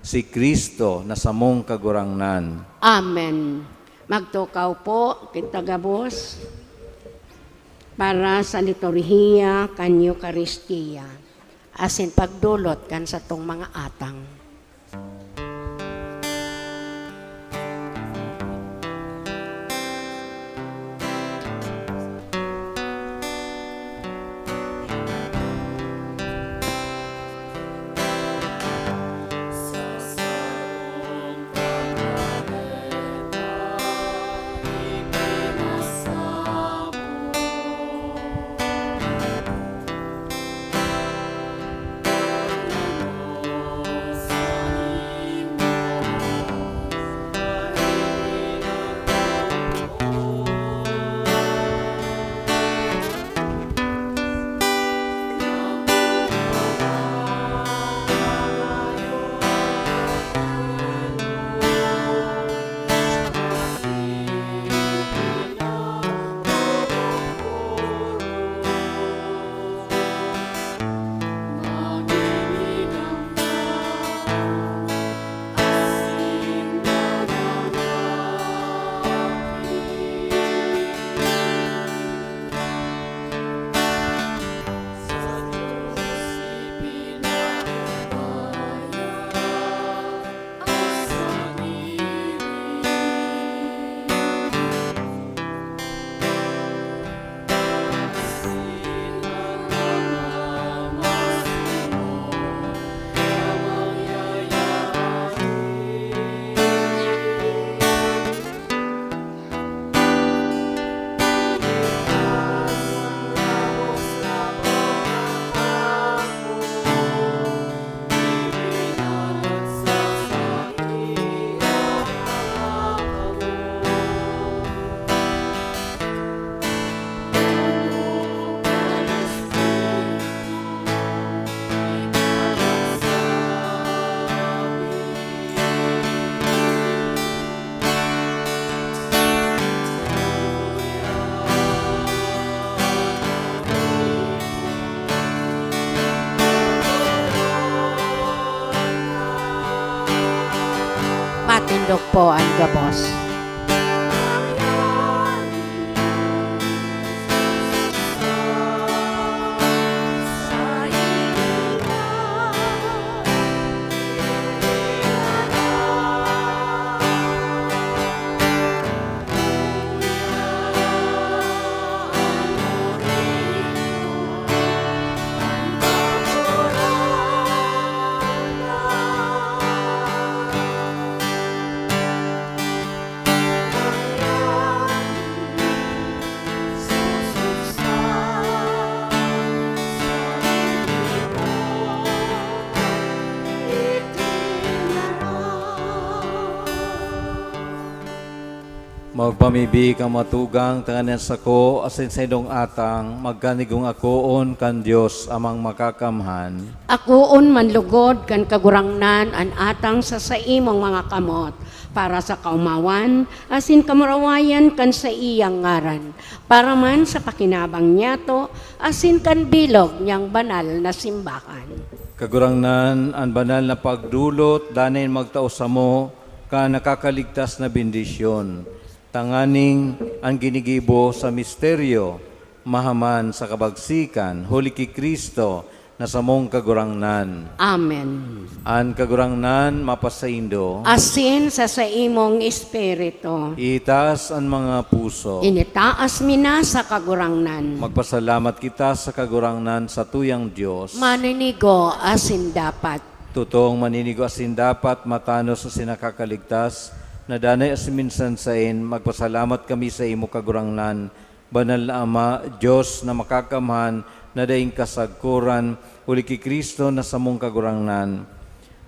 E: si Kristo na samong kagurangnan.
D: Amen. Magtukaw po, kita gabos, para sa liturhiya kan Eucharistia, asin pagdulot kan sa tong mga atang. Matindog po ang gabos.
E: Magpamibi kang matugang tanganan sa ko, asin sa idong atang, magkanigong akoon kan Diyos amang makakamhan.
D: Akoon manlugod kan kagurangnan an atang sa imong mga kamot para sa kaumawan asin kamarawayan kan sa iyang ngaran para man sa pakinabang niyato asin kan bilog niyang banal na simbahan.
E: Kagurangnan, ang banal na pagdulot, danin magtao sa mo, ka nakakaligtas na bendisyon. Tanganing ang ginigibo sa misteryo, mahaman sa kabagsikan, huli ki Kristo, na sa mong kagurangnan.
D: Amen.
E: An kagurangnan mapasaindo,
D: Asin sa imong espiritu.
E: itaas ang mga puso.
D: Initaas mina sa kagurangnan.
E: Magpasalamat kita sa kagurangnan sa tuyang Diyos.
D: Maninigo asin dapat.
E: Totoong maninigo asin dapat matano sa sinakakaligtas, na danay asin minsan sain, magpasalamat kami sa imo kagurangnan, banal na Ama, Diyos na makakamhan, na daing kasagkuran, uli ki Kristo na sa mong kagurangnan.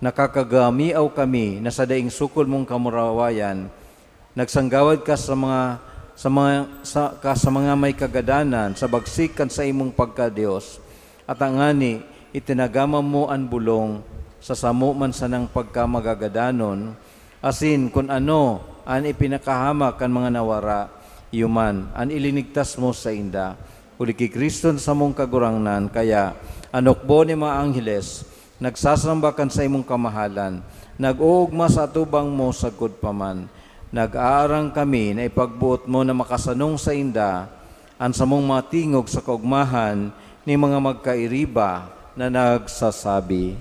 E: Nakakagamiaw kami na sa daing sukol mong kamurawayan, nagsanggawad ka sa mga may kagadanan, sa bagsikan sa imong pagka-Diyos, at ang ani, itinagama mo ang bulong, sa samo man sa nang pagkamagagadanon, asin kun ano an ipinakahamak kan mga nawara, yuman an ilinigtas mo sa inda. Uli ki Kristo sa mong kagurangnan, kaya anokbo ni mga angheles, nagsasambakan sa imong kamahalan, nag-uugma sa atubang mo sagkod paman, nag-aarang kami na ipagbuot mo na makasanong sa inda, ang samong matingog sa kaugmahan ni mga magkairiba na nagsasabi.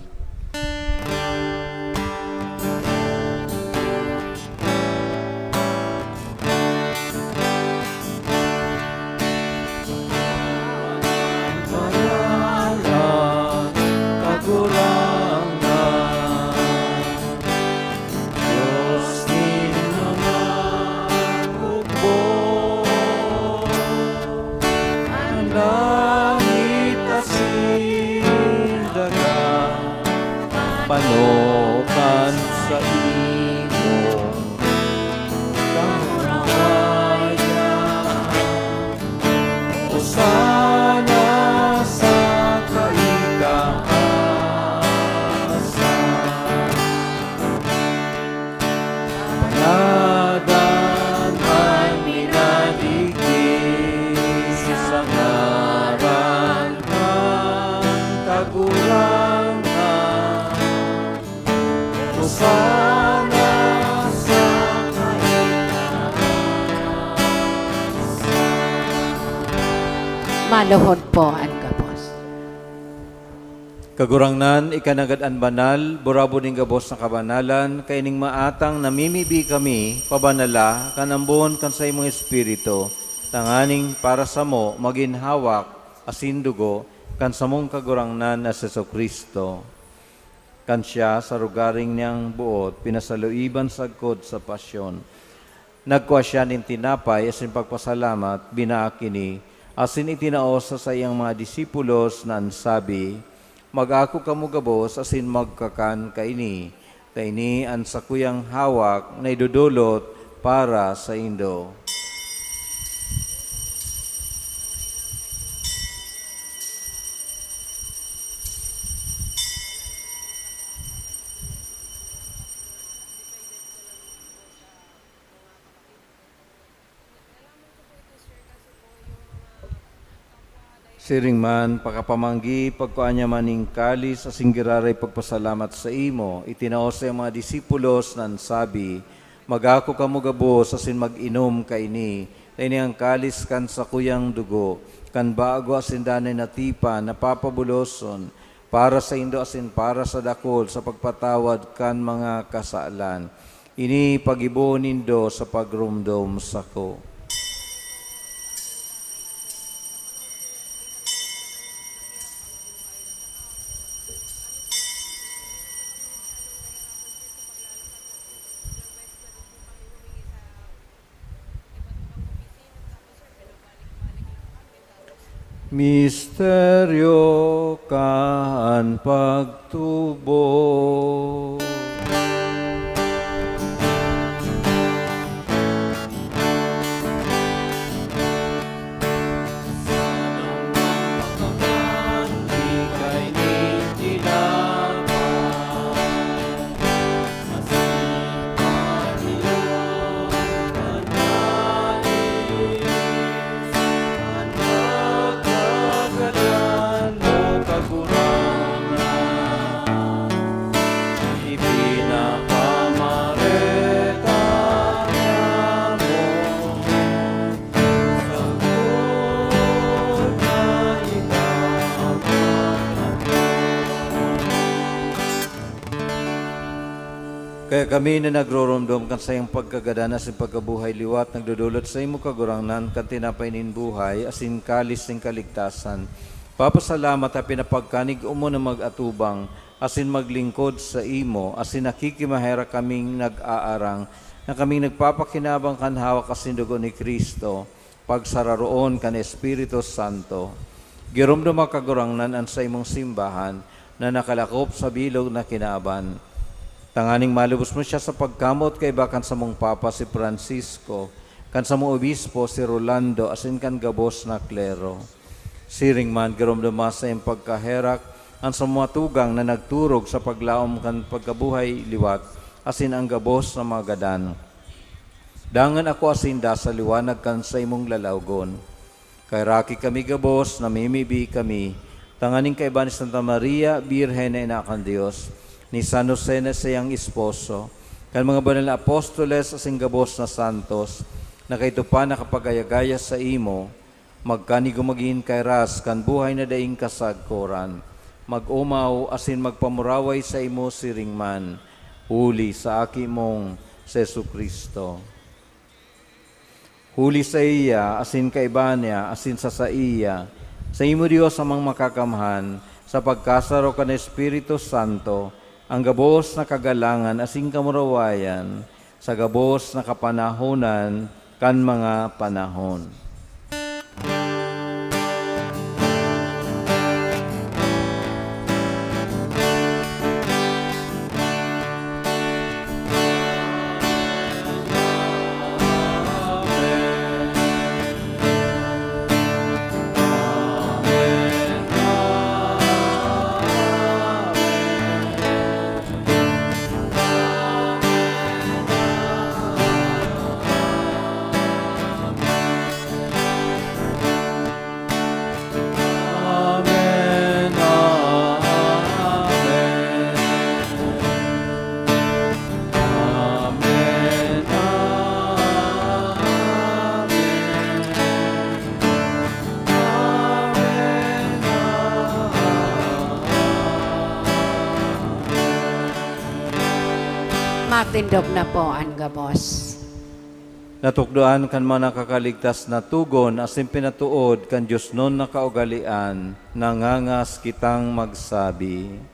E: Panokan sa imong kamurawayan, o sana sa kaitaasan, panadan man minaligid sa ngaran ng kagurang sana sa
D: Maluhod po ang gabos.
E: Kagurangnan, ikanagad-an banal, burabo ning gabos na kabanalan, kay ning maatang namimibi kami, pabanala, kanambon kan sa imong espiritu, tanganing para sa mo, maginhawak, asindugo, kan sa mong kagurangnan na Jesucristo. Kan siya sa rugaring niyang buot, pinasaluiban sagkod sa pasyon. Nagkuha siya nin tinapay, asin pagpasalamat, binaakini, asin itinaos sa iyang mga disipulos na ansabi, mag-ako kamo gabos, asin magkakan kaini, kaini ang sakuyang hawak na idudulot para sa indo. Siring man, pakapamanggi, pagkuanya maning kalis, asing giraray pagpasalamat sa imo, itinaos sa mga disipulos nan sabi, mag-ako kamo gabos, asin mag-inom kaini, kaini ang kalis kan sa kuyang dugo, kan bago asin danay natipa, napapabuloson, para sa indo asin para sa dakol, sa pagpatawad kan mga kasaalan. Ini pagibo nindo sa pagrumdom sa ko. Misteryo kan pagtubo. Kaya kami na nagroromdom kan sa iyong pagkagadanas ng pagkabuhay liwat, nagdudulot sa imo kagurangnan, kan tinapay nin buhay, asin kalis ng kaligtasan. Papasalamat at pinapagkanig umo na mag-atubang, asin maglingkod sa imo, asin nakikimahera kaming nag-aarang, na kaming nagpapakinabang kan hawak asin dugo ni Kristo, pagsararoon kan Espiritu Santo. Giromdom ang kagurangnan an sa imong simbahan, na nakalakop sa bilog na kinaban. Tanganing malubos mo siya sa pagkamot kay bakan sa mong Papa si Francisco, kan sa mong Obispo si Rolando, asin kan gabos na klero. Siring man, giromdoma sa iyong pagkaherak, ang sa mga tugang na nagturog sa paglaom kan pagkabuhay liwat, asin ang gabos na mga gadan. Dangan ako asinda sa liwanag kan sa imong lalawgon. Kay raki kami gabos, namimibi kami, tanganing kay Iban Santa Maria, Birhen na Inakan Diyos, ni San Jose na siyang esposo, kan mga banal na apostoles asing gabos na santos, na kay pa nakapagayagaya sa imo, magkanigumagin kay ras, kan buhay na daing kasagkoran, mag-umaw asin magpamuraway sa imo siringman, huli sa aki mong Sesu Kristo. Huli sa iya, asin kay Ibanya, asin sa iya, sa imo Diyos amang makakamhan, sa pagkasaro kan Espiritu Santo, ang gabos na kagalangan asing kamurawayan, sa gabos na kapanahonan kan mga panahon.
D: Matindog na po ang gabos.
E: Natukdoan kan mga nakakaligtas na tugon, asin pinatuod kan Diyos nun na kaugalian, nangangas kitang magsabi.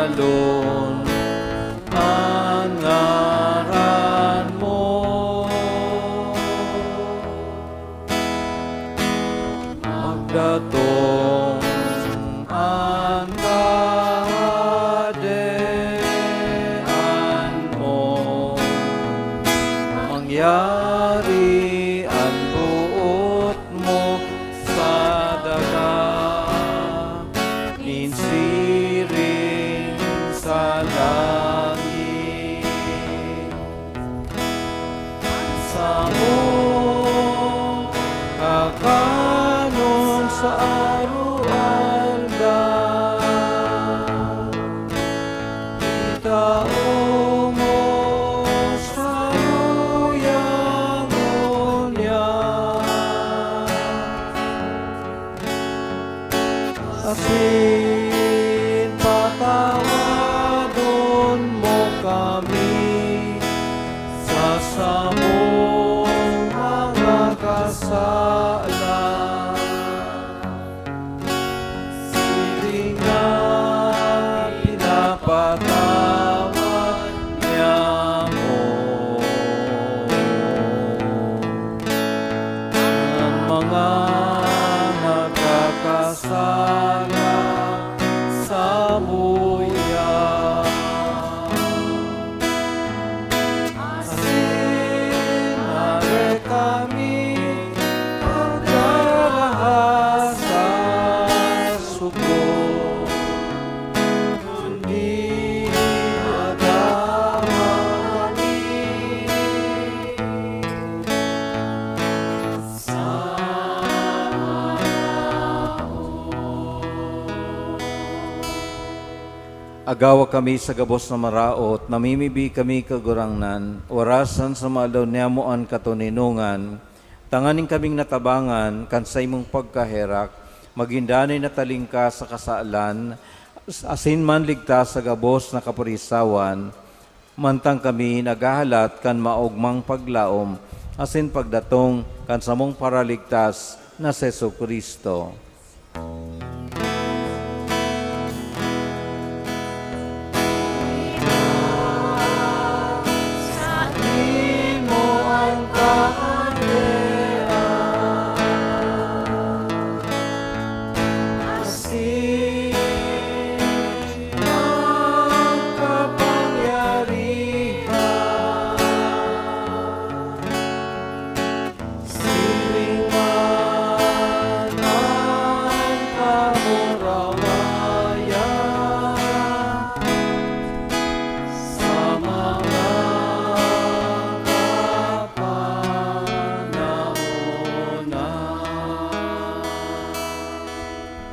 E: Alon ang ngaran mo, magdatong ang kahadean mo, mangyari ang buot mo sa daga, ninsiring sa langit. Sa mo kakanon sa arualda, itao mo sa ruyangon niya, asin patawadon mo kami sa samong mga kasala. Siling na pinapatawad niya mo ang mga nagkakasala sa buya. Asin nare kami pagdarahas sa suko, kundi adamani sa Agawa kami sa gabos na maraot, namimibi kami kagurangnan, warasan sa maalaw niyamuan katuninungan, tanganing kaming natabangan, kansay mong pagkaherak, magindanay na talingka sa kasaalan, asin man ligtas sa gabos na kapurisawan, mantang kami nagahalat kan maugmang paglaom, asin pagdatong kan samong paraligtas na Seso Kristo.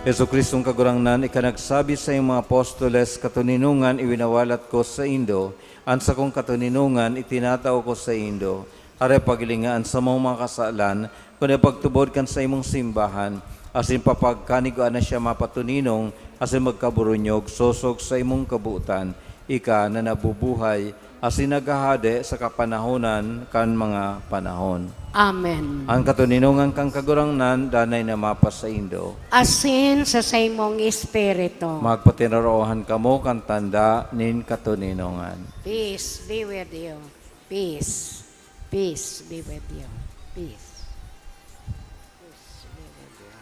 E: Yesu Kristong kagurangnan, ikanagsabi sa iyong mga apostoles, katuninungan iwinawalat ko sa Indo, ansa kong katuninungan itinatao ko sa Indo, are pagilingaan sa mga kasalan, kundi pagtubod kan sa imong simbahan, asin papagkanigoan na siya mapatuninong, asin magkaburunyog, sosog sa imong kabuutan, ika na nabubuhay, asin nagahade sa kapanahonan kan mga panahon.
D: Amen.
E: Ang katuninungan kang kagurangnan, danay na mapas sa Indo.
D: Asin sa saymong espiritu.
E: Magpatinaroohan kamo kan tanda nin katuninungan.
D: Peace be with you. Peace. Peace be with you. Peace. Peace be with you.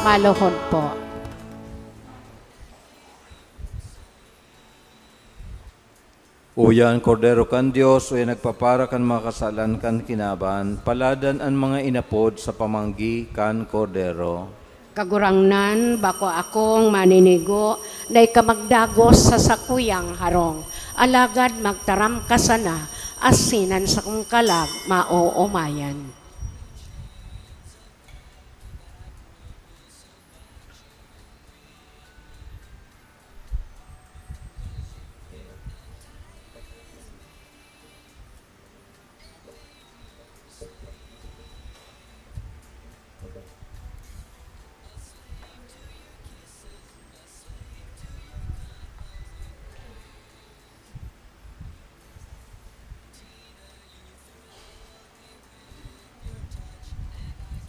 D: Malohon po.
E: Uyan, Kordero kan Diyos, uyan nagpapara kan mga kasalan kan kinaban, paladan ang mga inapod sa pamanggi kan Kordero.
D: Kagurangnan, bako akong maninigo, na ikamagdagos sa sakuyang harong. Alagad magtaram ka sana, asinan sa kong kalag, maoomayan.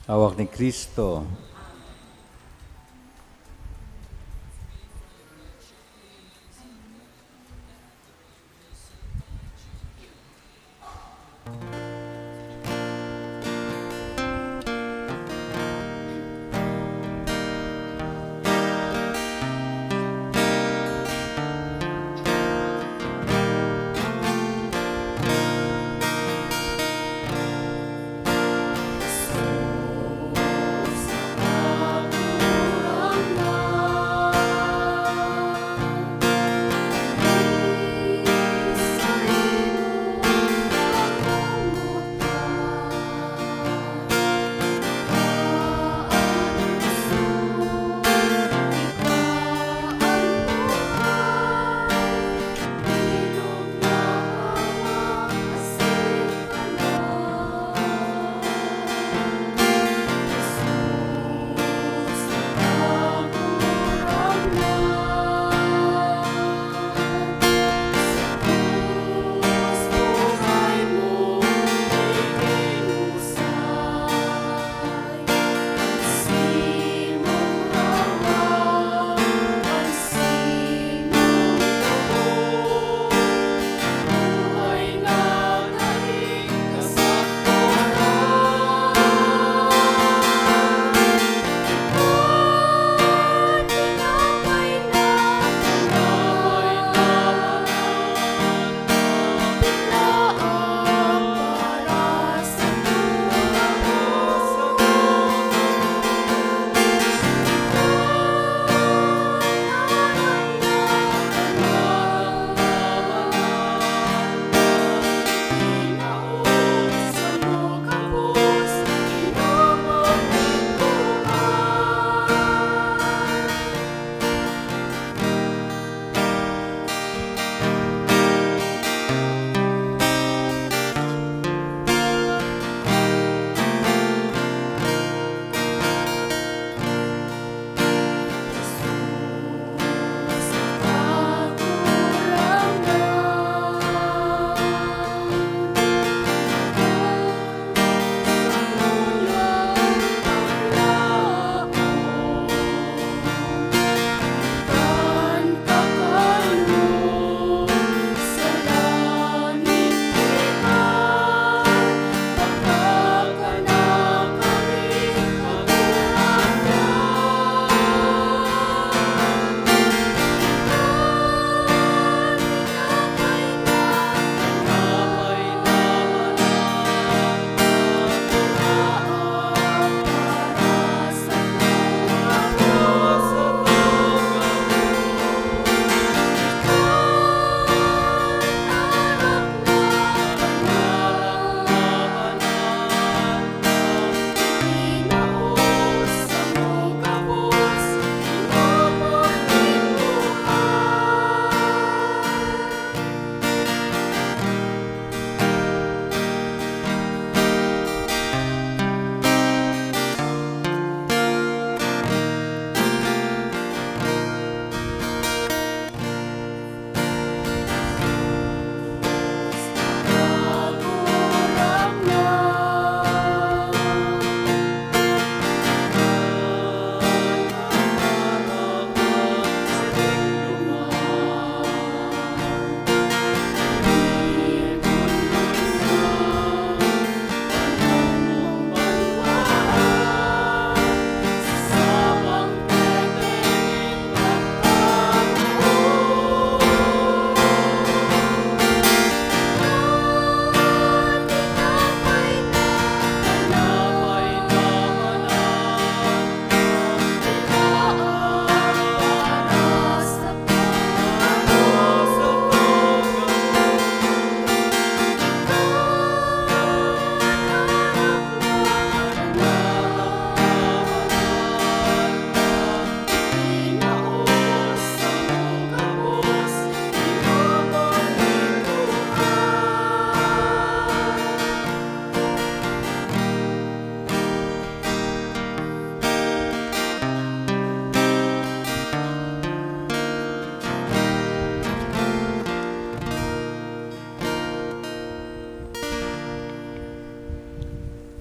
E: Hawak ni Kristo.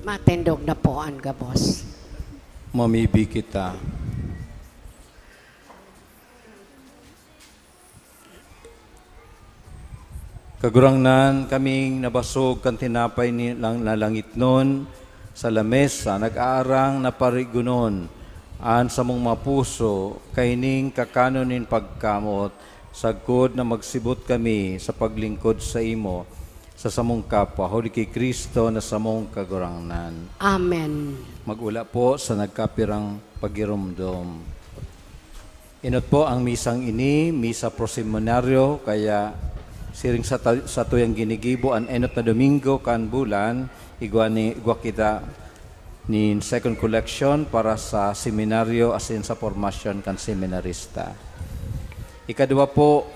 D: Matindog na po ang gabos.
E: Mamibi kita. Kagurangnan kaming nabasog kan tinapay ni lang nalangit nun sa lamesa, nag-aarang na parigunon, an sa mong mapuso, kaining kakanonin pagkamot, sagkod na magsibot kami sa paglingkod sa imo, sa samong kapwa, huli kay Kristo na samong kagurangnan.
D: Amen.
E: Magula po sa nagkapirang pagirumdom. Inot po ang misang ini, misa proseminaryo, kaya siring sa tuyang ginigibo, ang enot na Domingo kan bulan, igwa kita ni second collection para sa seminaryo asin sa formasyon kan seminarista. Ikadua po,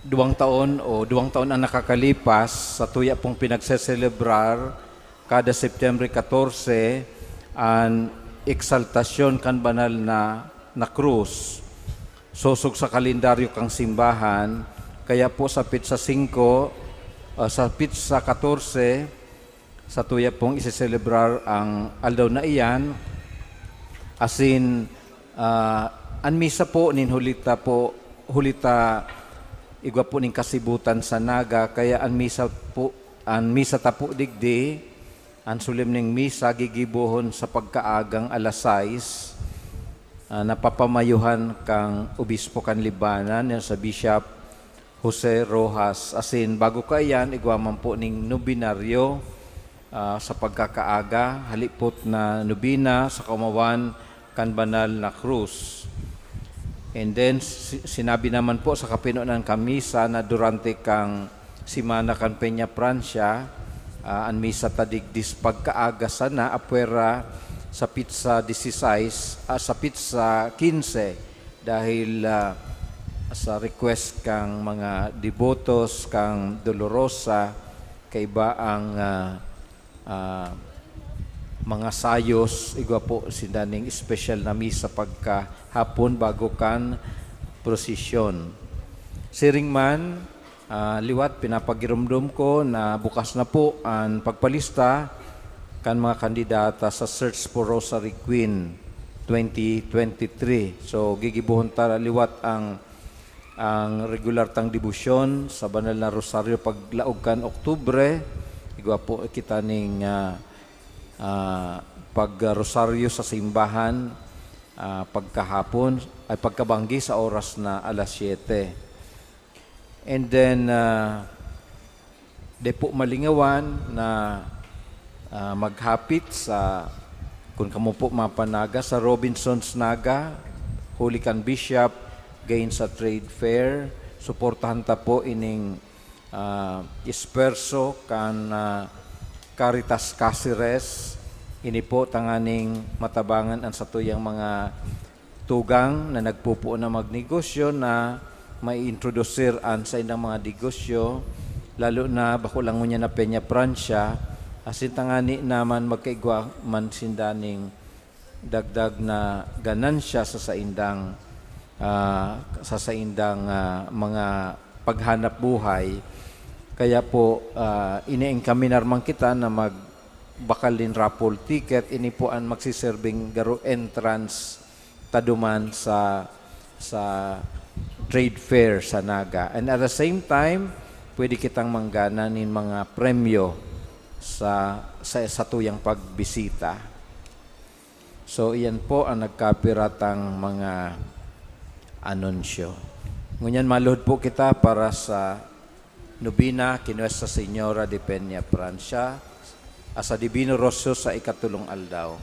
E: duwang taon ang nakakalipas sa tuya pong pinagseselebrar kada September 14 ang eksaltasyon kan banal na krus. Sosog sa kalendaryo kang simbahan, kaya po sa Pitsa 5, sa Pitsa 14, sa tuya pong isiselebrar ang aldaw na iyan, asin ang misa po nin hulita igwa po ning kasibutan sa naga, kaya ang misa tapo digdi, ang sulim ning misa gigibuhon sa pagkaagang alas 6, napapamayuhan kang obispo kan Libanan yan sa Bishop Jose Rojas. Asin bago kayan, igwaman po ning nobinaryo sa pagkakaaga, halipot na nobina sa kaumawan kan banal na krus. And then, sinabi naman po sa kapinunan kamisa na durante kang simana kan Peña Francia, ang misa tadigdis pagkaaga sana, apwera sa Pitsa 16, sa Pitsa 15, dahil sa request kang mga devotos, kang Dolorosa, kaiba ang mga sayos, igwa po sindaning special na misa pagkahapon bago kan prosesyon. Siring man, liwat pinapagirumdum ko na bukas na po ang pagpalista kan mga kandidata sa Search for Rosary Queen 2023. So gigibuhon tara liwat ang regular tang debosyon sa banal na rosaryo paglaog kan Oktubre. Igwa po kita ning pag-rosaryo sa simbahan pagkahapon ay pagkabanggi sa oras na alas 7. And then de po malingawan na maghapit sa kung kamo po mapanaga sa Robinson's Naga, Holy Can Bishop, gain sa trade fair, suportahan ta po ining isperso kan Caritas Cáceres, ini po tanganing matabangan ang satuyang mga tugang na nagpupuo na magnegosyo na may introducer an sa indang mga negosyo, lalo na bakulangon niya na Peña Francia, asin tangani naman magkaigwa man sindaning dagdag na ganansya sa saindang mga paghanap buhay. Kaya po, iniing kami narmang kita na magbakal din raffle ticket. Ini po ang magsiserving garo entrance taduman sa trade fair sa Naga. And at the same time, pwede kitang manggana nin mga premyo sa tuyang pagbisita. So, iyan po ang nagkapiratang mga anunsyo. Ngunyan maluhod po kita para sa Nobina Kinuesta Señora de Peña Francia asa Divino Rosyo sa ikatulong aldaw.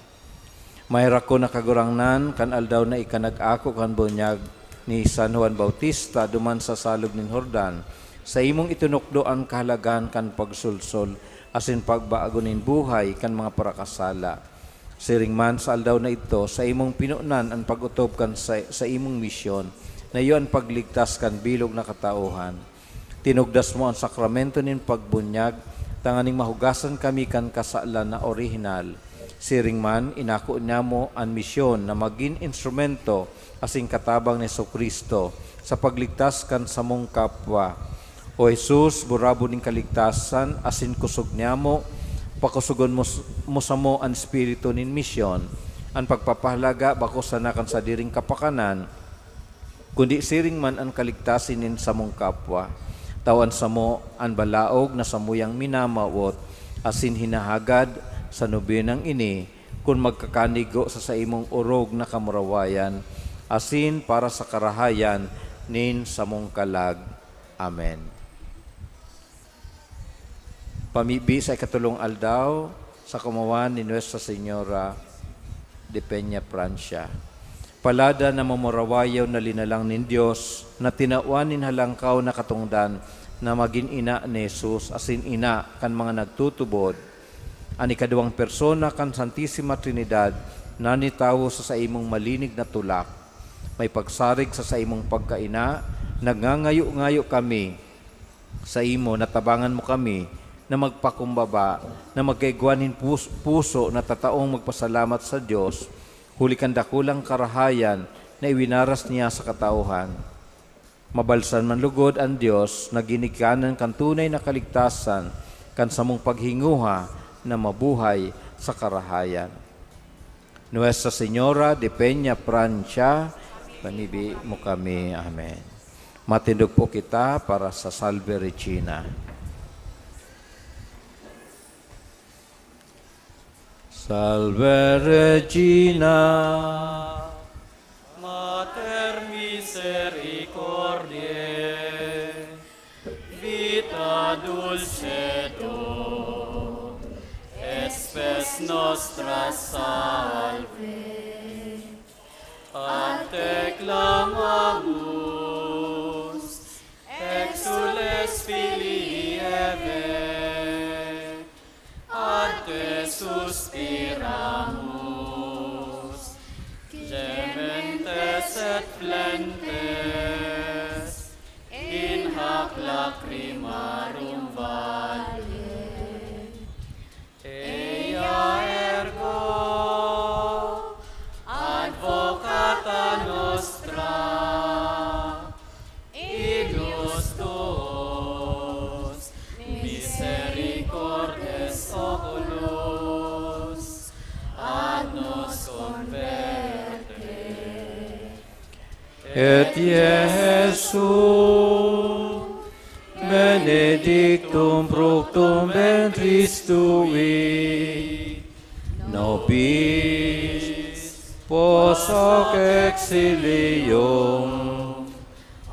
E: Mayra ko na kagurangnan kan aldaw na ikanag-ako kan bunyag ni San Juan Bautista duman sa salog nin Jordan. Sa imong itunukdo ang kahalagan kan pagsulsol asin pagbaago nin buhay kan mga parakasala. Siring man sa aldaw na ito, sa imong pinunan ang pag-utob kan sa imong misyon na iyon pagligtas kan bilog na katauhan. Tinugdas mo ang sakramento nin pagbunyag, tanganing mahugasan kami kan kasalan na orihinal. Siring man, inako niya mo ang misyon na maging instrumento asing katabang ni Jesucristo sa pagligtas kan samong kapwa. O Jesus, burabo ning kaligtasan, asin kusog niya mo, pakusugon mo sa mo ang espiritu nin misyon, ang pagpapahalaga bako sanakan sa diring kapakanan, kundi siring man ang kaligtasin nin sa mong kapwa. Tawan sa mo ang balaog na samuyang minamawot, asin hinahagad sa nobinang ini, kung magkakanigo sa imong urog na kamurawayan, asin para sa karahayan nin sa mong kalag. Amen. Pamibi sa ikatulong aldaw sa kumawan ni Nuestra Señora de Peña, Francia. Palada na mamurawayaw na linalang nin Diyos, na tinauanin halangkaw na katungdan, na maging ina ni Jesus, asin ina kan mga nagtutubod, ang ikaduwang persona kan Santissima Trinidad, na nitawo sa imong malinig na tulak, may pagsarig sa imong pagkaina, nagngangayo-ngayo kami sa imo, natabangan mo kami, na magpakumbaba, na magkaigwanin puso na tataong magpasalamat sa Diyos, huli kan dakulang karahayan na iwinaras niya sa katauhan. Mabalsan man lugod ang Diyos na ginikanan kan tunay na kaligtasan, kan samong paghinguha na mabuhay sa karahayan. Nuestra Señora de Peña, Francia, panibi mo kami. Amen. Matindog po kita para sa Salve Regina. Salve Regina,
B: Mater misericordiae, vita dulcedo, espes nostra salve. Ante clamamus, exules filii Eve, ante suspiramus, gementes et flentes, in hac lacrimarum valle. Ea ergo, advocata nostra, ilus tuos, misericordes oculus, ad nos converte.
E: et Iesum, benedictum fructum ventris tui, nobis pos hoc exilium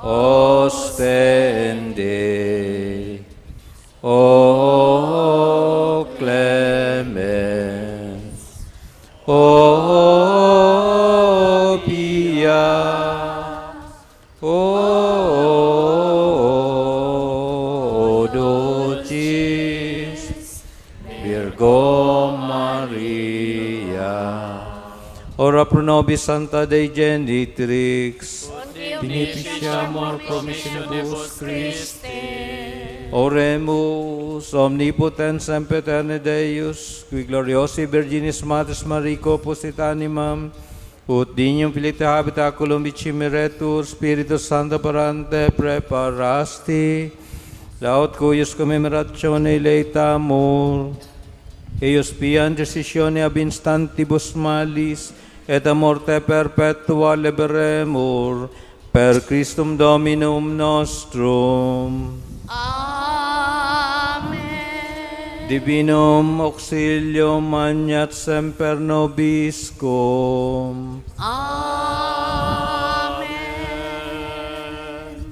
E: ostende. O clemens, o pia, o dulcis Virgo Maria. Ora pro nobis Santa Dei Genitrix, beneficiamur promissionibus Christi. Oremus, omnipotens sempiterne Deus, qui gloriosi Virginis Matres Mariae possit animam, ut dignum filite habitaculum vicimiretur, Spiritus Sancto parante preparasti, laut cuius commemoratione leitamur, eius pia intercessione ab instantibus malis, et a morte perpetua liberemur, per Christum Dominum nostrum.
D: Amen.
E: Divinum auxilium magnat semper nobiscum.
D: Amen.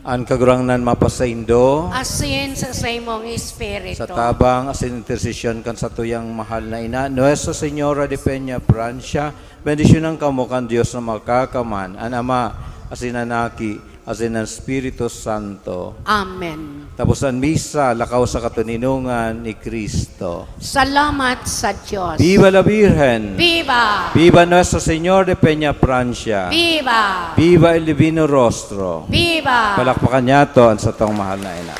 E: Ang kagurangnan mapasaindo,
D: Asin sa imong espiritu.
E: sa tabang asin intercession kan sa tuyang mahal na ina, Nuestra Señora de Peña, Francia, bendisyonan kamo kan Diyos na makakaman, ang Ama, asin anaki, asin ang Espiritu Santo.
D: Amen.
E: Tapos ang misa, lakaw sa katuninungan ni Kristo.
D: Salamat sa Diyos.
E: Viva la Virgen!
D: Viva!
E: Viva Nuestra Señora de Peña, Francia!
D: Viva!
E: Viva el Divino Rostro!
D: Viva!
E: Palakpakan niya to ang sa tong mahal na ina.